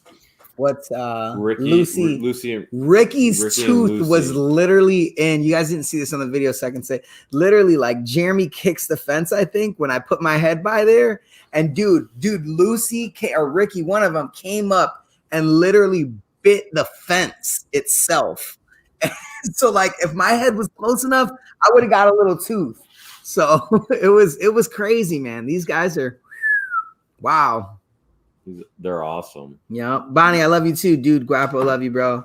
S3: What's
S1: Ricky,
S3: Lucy?
S1: Lucy,
S3: Ricky's
S1: Ricky and
S3: tooth was
S1: Lucy.
S3: literally in. You guys didn't see this on the video, so I can say literally like Jeremy kicks the fence. I think when I put my head by there, and dude, Lucy or Ricky, one of them came up and literally bit the fence itself. So like, if my head was close enough, I would have got a little tooth. So it was crazy, man. These guys are wow.
S1: They're awesome.
S3: Yeah, Bonnie, I love you too, dude. Guapo, love you, bro.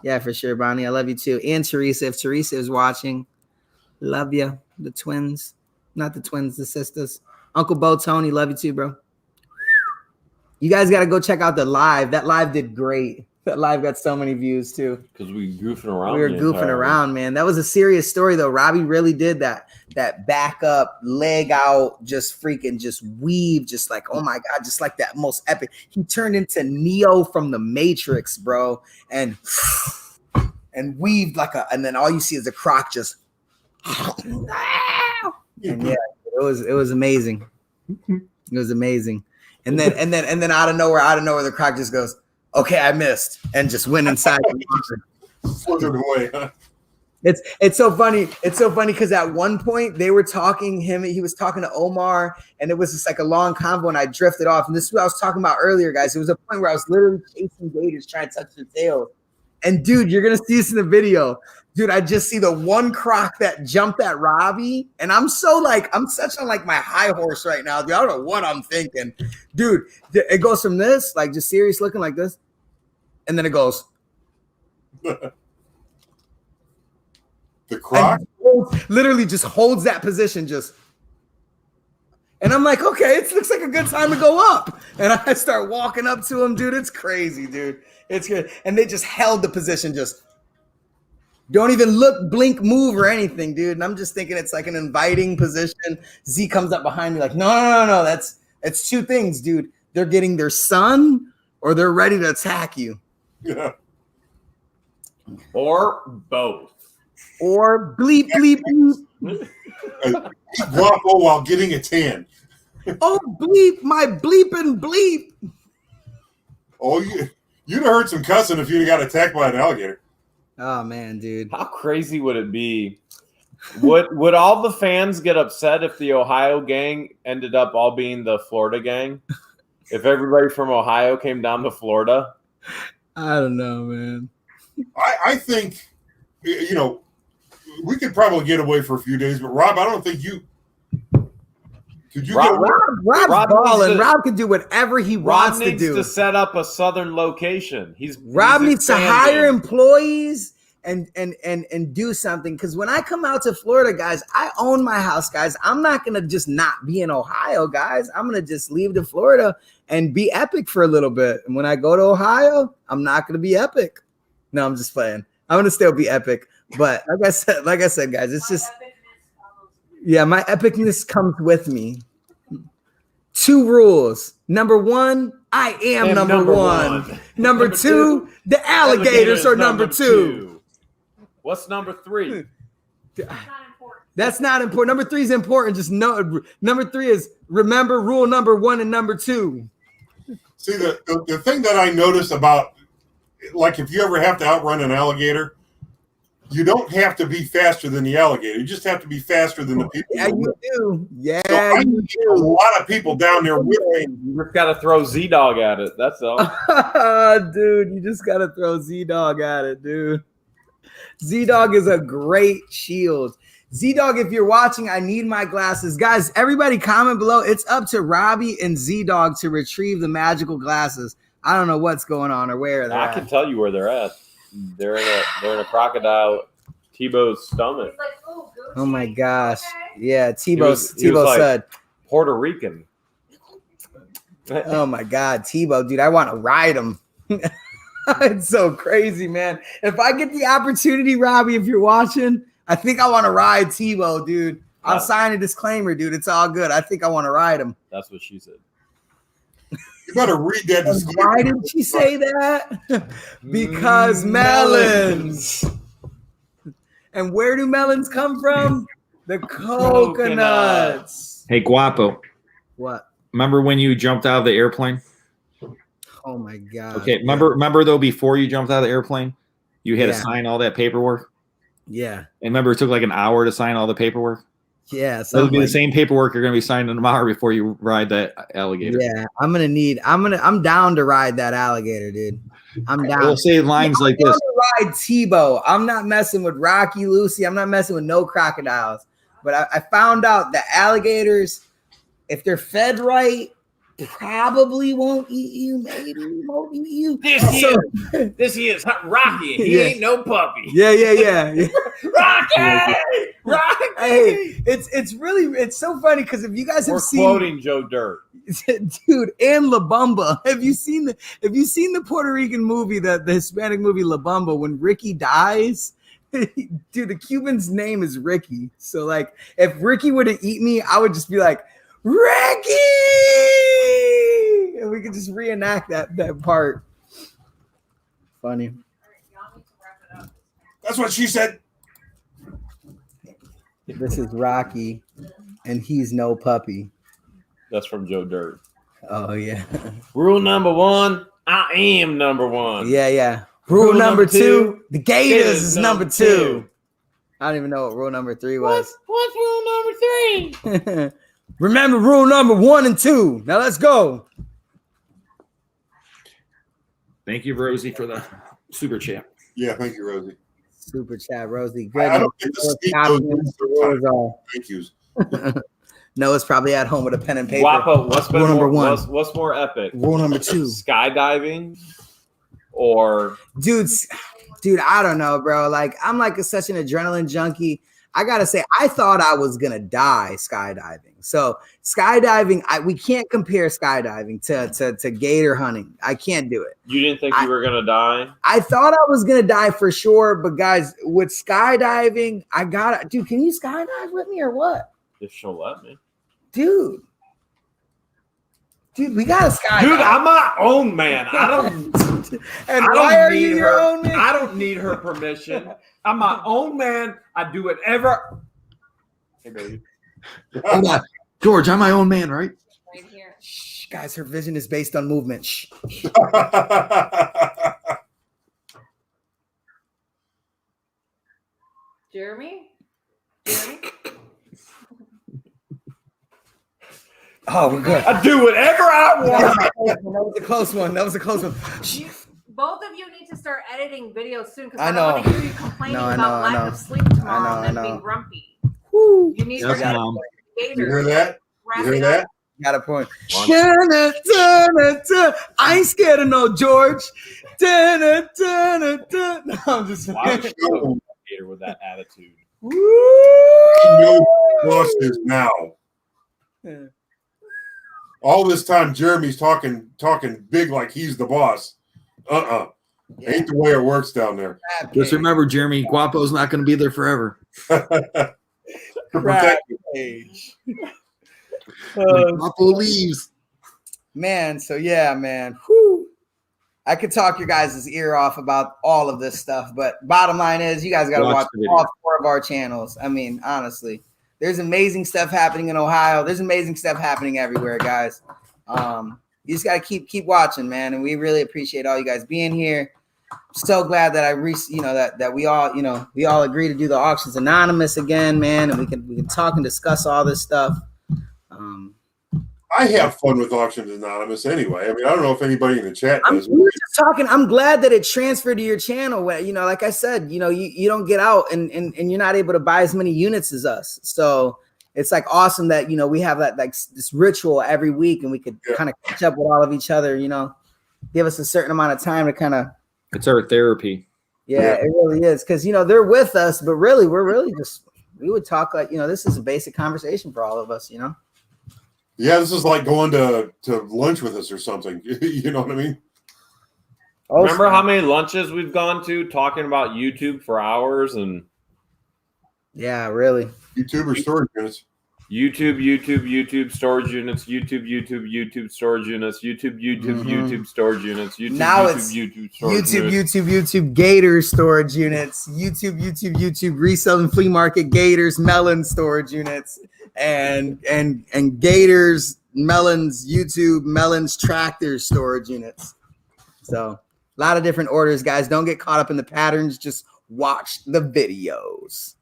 S3: Yeah, for sure, Bonnie, I love you too. And Teresa, if Teresa is watching, love you. The twins, not the twins, the sisters. Uncle Bo, Tony, love you too, bro. You guys got to go check out the live. That live did great. That live got so many views too.
S1: Because we goofing around.
S3: We were goofing around, man. That was a serious story though. Robbie really did that back up, leg out, just freaking just weave, just like, oh my God, just like that most epic. He turned into Neo from the Matrix, bro, and weaved like and then all you see is the croc just and yeah, it was amazing. It was amazing. And then out of nowhere, the croc just goes, okay, I missed, and just went inside.
S2: Slithered away, huh?
S3: It's so funny. It's so funny because at one point they were talking, he was talking to Omar, and it was just like a long convo, and I drifted off. And this is what I was talking about earlier, guys. It was a point where I was literally chasing gators trying to touch their tail. And dude, you're gonna see this in the video. Dude, I just see the one croc that jumped at Robbie, and I'm such on like my high horse right now, dude. I don't know what I'm thinking. Dude, it goes from this, like just serious looking like this, and then it goes.
S2: The croc
S3: literally just holds that position, and I'm like, okay, it looks like a good time to go up. And I start walking up to him, dude. It's crazy, dude. It's good. And they just held the position, just don't even look, blink, move, or anything, dude. And I'm just thinking it's like an inviting position. Z comes up behind me like, no. It's two things, dude. They're getting their son or they're ready to attack you.
S2: Yeah.
S1: Or both.
S3: Or bleep, bleep, bleep.
S2: Guapo while getting a tan.
S3: Oh, bleep, my bleeping bleep.
S2: Oh, you'd have heard some cussing if you'd have got attacked by an alligator.
S3: Oh, man, dude.
S1: How crazy would it be? Would all the fans get upset if the Ohio gang ended up all being the Florida gang? If everybody from Ohio came down to Florida?
S3: I don't know, man.
S2: I think, we could probably get away for a few days, but Rob, I don't think you could. You
S1: Rob,
S3: Rob's balling. Rob can do whatever he wants to do.
S1: Rob needs to set up a southern location.
S3: Rob needs to hire employees and do something. Because when I come out to Florida, guys, I own my house, guys. I'm not gonna just not be in Ohio, guys. I'm gonna just leave to Florida and be epic for a little bit. And when I go to Ohio, I'm not gonna be epic. No, I'm just playing. I'm gonna still be epic. But like I said, guys, it's just my epicness comes with me. 2 rules. Number 1, I am number one. Number 2, the alligators are number 2.
S1: What's number 3?
S3: That's not important. Number 3 is important. Just know number 3 is remember rule number 1 and number 2.
S2: See, the thing that I notice about, like, if you ever have to outrun an alligator, you don't have to be faster than the alligator. You just have to be faster than the people.
S3: Yeah, you do. Yeah,
S2: so I need a lot of people down there with me.
S1: You just got to throw Z-Dog at it. That's all.
S3: Dude, you just got to throw Z-Dog at it, dude. Z-Dog is a great shield. Z-Dog, if you're watching, I need my glasses. Guys, everybody comment below. It's up to Robbie and Z-Dog to retrieve the magical glasses. I don't know what's going on or where they're
S1: I
S3: at.
S1: can tell you where they're at. They're in a crocodile Tebow's stomach.
S5: He's like, oh, Gucci.
S3: Oh my gosh.
S5: Okay.
S3: Yeah,
S1: He was
S3: Tebow
S1: like
S3: said.
S1: Puerto Rican.
S3: Oh my God, Tebow, dude, I want to ride him. It's so crazy, man. If I get the opportunity, Robbie, if you're watching, I think I want to ride Tebow, dude. I'll sign a disclaimer, dude. It's all good. I think I want to ride him.
S1: That's what she said.
S2: You better read that disclaimer.
S3: Why did she say that? Because melons. And where do melons come from? The coconuts.
S4: Hey, Guapo.
S3: What?
S4: Remember when you jumped out of the airplane?
S3: Oh my god.
S4: Okay, remember though, before you jumped out of the airplane, you had to
S3: Yeah.
S4: sign all that paperwork.
S3: Yeah.
S4: And remember, it took like an hour to sign all the paperwork.
S3: Yeah.
S4: It'll be the
S3: Like,
S4: same paperwork you're going to be signing tomorrow before you ride that alligator.
S3: yeah. I'm down to ride that alligator, dude. I'm down.
S4: It'll say lines like
S3: I'm
S4: this.
S3: down to ride Tebow. I'm not messing with Rocky, Lucy. I'm not messing with no crocodiles. But I found out that alligators, if they're fed right, probably won't eat you. Maybe won't eat you.
S1: This is Rocky. He
S3: Yeah.
S1: ain't no puppy.
S3: Yeah.
S1: Rocky.
S3: Hey, it's so funny because if you guys have
S1: We're
S3: seen,
S1: quoting Joe Dirt.
S3: dude, and La Bamba, have you seen the Puerto Rican movie, the Hispanic movie La Bamba, when Ricky dies? Dude, the Cuban's name is Ricky. So like, if Ricky were to eat me, I would just be like, Ricky, and we could just reenact that part. Funny.
S2: That's what she said.
S3: This is Rocky, and he's no puppy.
S1: That's from Joe Dirt.
S3: Oh yeah.
S1: Rule number 1: I am number 1.
S3: Yeah. Rule number 2: the Gators
S1: Gators
S3: is
S1: number
S3: number 2. I don't even know what rule number 3 was.
S1: What's rule number 3?
S3: Remember rule number 1 and 2. Now let's go.
S4: Thank you, Rosie, for the super chat.
S2: Yeah, thank you, Rosie.
S3: Super chat, Rosie. Good.
S2: I don't think the Steve goes into the thank yous.
S3: Noah's probably at home with a pen and paper.
S1: Guapo, what's been
S3: Rule number
S1: more,
S3: 1.
S1: what's more epic?
S3: Rule number 2.
S1: Skydiving or
S3: Dude, I don't know, bro. Like, I'm like such an adrenaline junkie. I gotta say, I thought I was gonna die skydiving. So skydiving, we can't compare skydiving to gator hunting. I can't do it.
S1: you didn't think you were gonna die?
S3: I thought I was gonna die for sure, but guys, with skydiving, dude, can you skydive with me or what?
S1: If she'll let me.
S3: Dude, we gotta skydive.
S1: Dude, I'm my own man. I don't
S3: and
S1: I
S3: why
S1: don't
S3: are
S1: need
S3: you your
S1: her-
S3: own man?
S1: I don't need her permission. I'm my own man. I do whatever. Hey, baby.
S4: Hold on. George, I'm my own man, right?
S5: Right here.
S3: Shh, guys, her vision is based on movement. Shh.
S5: Jeremy?
S3: Oh, we're good.
S1: I do whatever I want.
S3: That was a close one.
S5: Both of you need to start editing videos soon because
S3: I
S5: I don't want
S3: know.
S5: to hear you complaining
S3: No, I
S5: about
S3: know, I
S5: lack
S3: know.
S5: of sleep tomorrow
S3: I
S5: and
S3: know.
S5: then being grumpy.
S3: Woo.
S5: You need
S4: Yes,
S5: to
S4: Mom.
S2: You hear that? You hear that?
S3: Got a point. I ain't scared of no George. No, I'm just
S1: Why would you go here with that attitude?
S2: You know who boss is now. All this time, Jeremy's talking big like he's the boss. Ain't the way it works down there.
S4: Just remember, Jeremy, Guapo's not going to be there forever.
S2: To protect you.
S4: Guapo leaves.
S3: Man, so yeah, man. Whew. I could talk your guys' ear off about all of this stuff, but bottom line is you guys got to watch
S4: the video.
S3: all 4 of our channels. I mean, honestly, there's amazing stuff happening in Ohio. There's amazing stuff happening everywhere, guys. You just got to keep watching, man. And we really appreciate all you guys being here. So glad that that we all agree to do the auctions anonymous again, man, and we can talk and discuss all this stuff.
S2: I have fun with Auctions Anonymous anyway. I mean, I don't know if anybody in the chat does.
S3: We were just talking. I'm glad that it transferred to your channel. Where like I said, you don't get out and you're not able to buy as many units as us. So it's like awesome that we have that like this ritual every week, and we could kind of catch up with all of each other. Give us a certain amount of time to kind of.
S4: It's our therapy.
S3: Yeah, it really is because they're with us, but really we would talk like this is a basic conversation for all of us.
S2: Yeah, this is like going to lunch with us or something. You know what I mean?
S1: Remember how many lunches we've gone to talking about YouTube for hours and
S3: yeah, really.
S2: YouTube or storage units.
S1: YouTube storage units, YouTube storage units, YouTube storage units,
S3: Now it's
S1: YouTube storage units.
S3: YouTube Gator storage units, YouTube reselling flea market Gators melon storage units, and Gators melons YouTube melons tractor storage units. So a lot of different orders, guys. Don't get caught up in the patterns. Just watch the videos.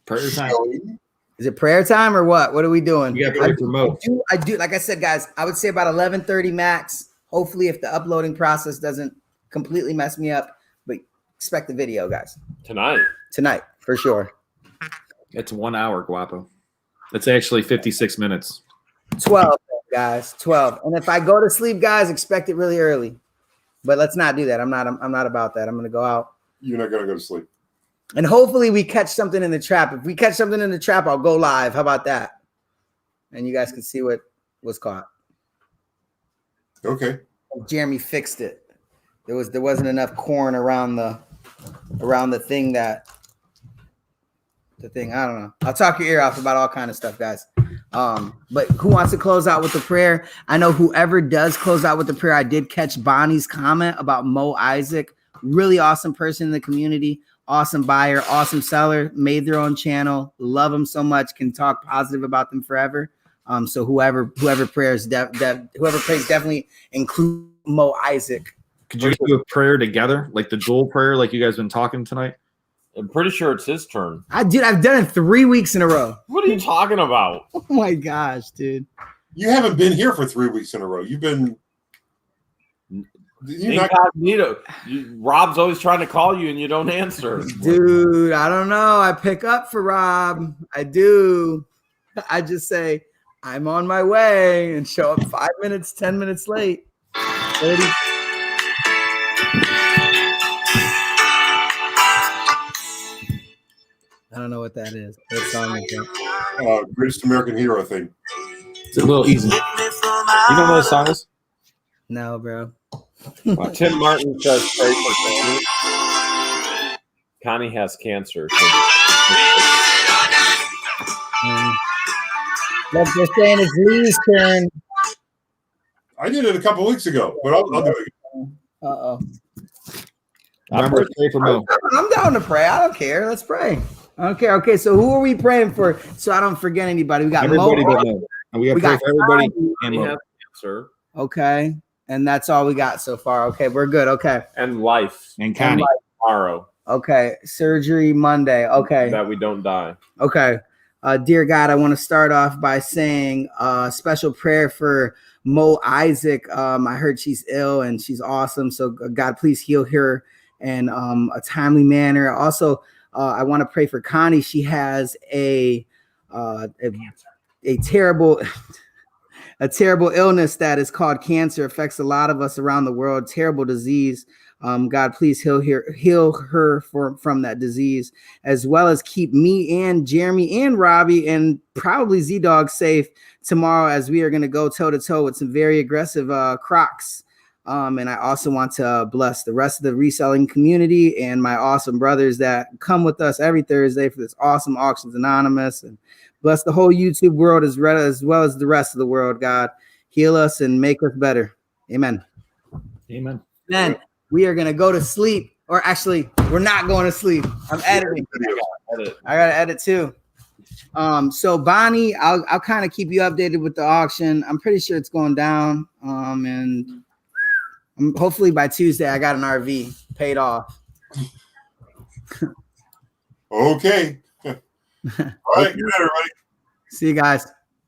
S4: Prayer time.
S3: Is it prayer time or what? What are we doing?
S4: We got to pray for Mo.
S3: I do. Like I said, guys, I would say about 11:30 max. Hopefully, if the uploading process doesn't completely mess me up, but expect the video, guys. Tonight, for sure.
S4: It's 1 hour, Guapo. It's actually 56 minutes.
S3: 12, guys. 12. And if I go to sleep, guys, expect it really early. But let's not do that. I'm not about that. I'm gonna go out.
S2: You're not gonna go to sleep.
S3: And hopefully we catch something in the trap. If we catch something in the trap, I'll go live. How about that? And you guys can see what was caught.
S2: Okay.
S3: Jeremy fixed it. There wasn't enough corn around the thing I don't know. I'll talk your ear off about all kind of stuff, guys. But who wants to close out with the prayer? I know whoever does close out with the prayer. I did catch Bonnie's comment about Mo Isaac. Really awesome person in the community. Awesome buyer, awesome seller, made their own channel. Love them so much. Can talk positive about them forever. So whoever prays definitely include Mo Isaac.
S4: Could you do a prayer together, like the dual prayer, like you guys been talking tonight?
S1: I'm pretty sure it's his turn.
S3: I've done it 3 weeks in a row.
S1: What are you talking about?
S3: Oh my gosh, dude.
S2: You haven't been here for 3 weeks in a row. You've been.
S1: Incognito. Rob's always trying to call you and you don't answer.
S3: Dude, I don't know. I pick up for Rob. I do. I just say, I'm on my way and show up 5 minutes, 10 minutes late. 30. I don't know what that is. What song is that?
S2: Greatest American Hero thing.
S4: It's a little easy. You don't know what song is?
S3: No, bro.
S1: Tim Martin says pray for Connie. Connie has cancer.
S3: Look, they're saying it's Lee's turn.
S2: I did it a couple weeks ago, but I'll do it.
S3: Uh-oh.
S4: Remember to pray for Mo.
S3: I'm down to pray. I don't care. Let's pray. I don't care. Okay, so who are we praying for? So I don't forget anybody. We got
S4: Everybody
S3: Mo.
S4: but Mo. And we got to pray for everybody and
S1: Connie
S4: Mo.
S1: has cancer
S3: Okay. And that's all we got so far. Okay, we're good. Okay.
S1: and life
S4: And Connie.
S1: tomorrow
S3: Okay. Surgery Monday. Okay.
S1: that we don't die.
S3: Okay. Dear God, I want to start off by saying special prayer for Mo Isaac. I heard she's ill and she's awesome. So God, please heal her in a timely manner. Also, I want to pray for Connie. She has a terrible a terrible illness that is called cancer. Affects a lot of us around the world. Terrible disease. God, please heal her from that disease, as well as keep me and Jeremy and Robbie and probably Z-Dog safe tomorrow, as we are going to go toe-to-toe with some very aggressive Crocs. And I also want to bless the rest of the reselling community and my awesome brothers that come with us every Thursday for this awesome Auctions Anonymous, and bless the whole YouTube world as well as the rest of the world. God, heal us and make us better. Amen.
S4: Amen.
S3: Then we are going to go to sleep, or actually we're not going to sleep. I'm editing. I got to edit too. So Bonnie, I'll kind of keep you updated with the auction. I'm pretty sure it's going down. And hopefully by Tuesday, I got an RV paid off.
S2: Okay. All right. Good night, everybody.
S3: See you guys.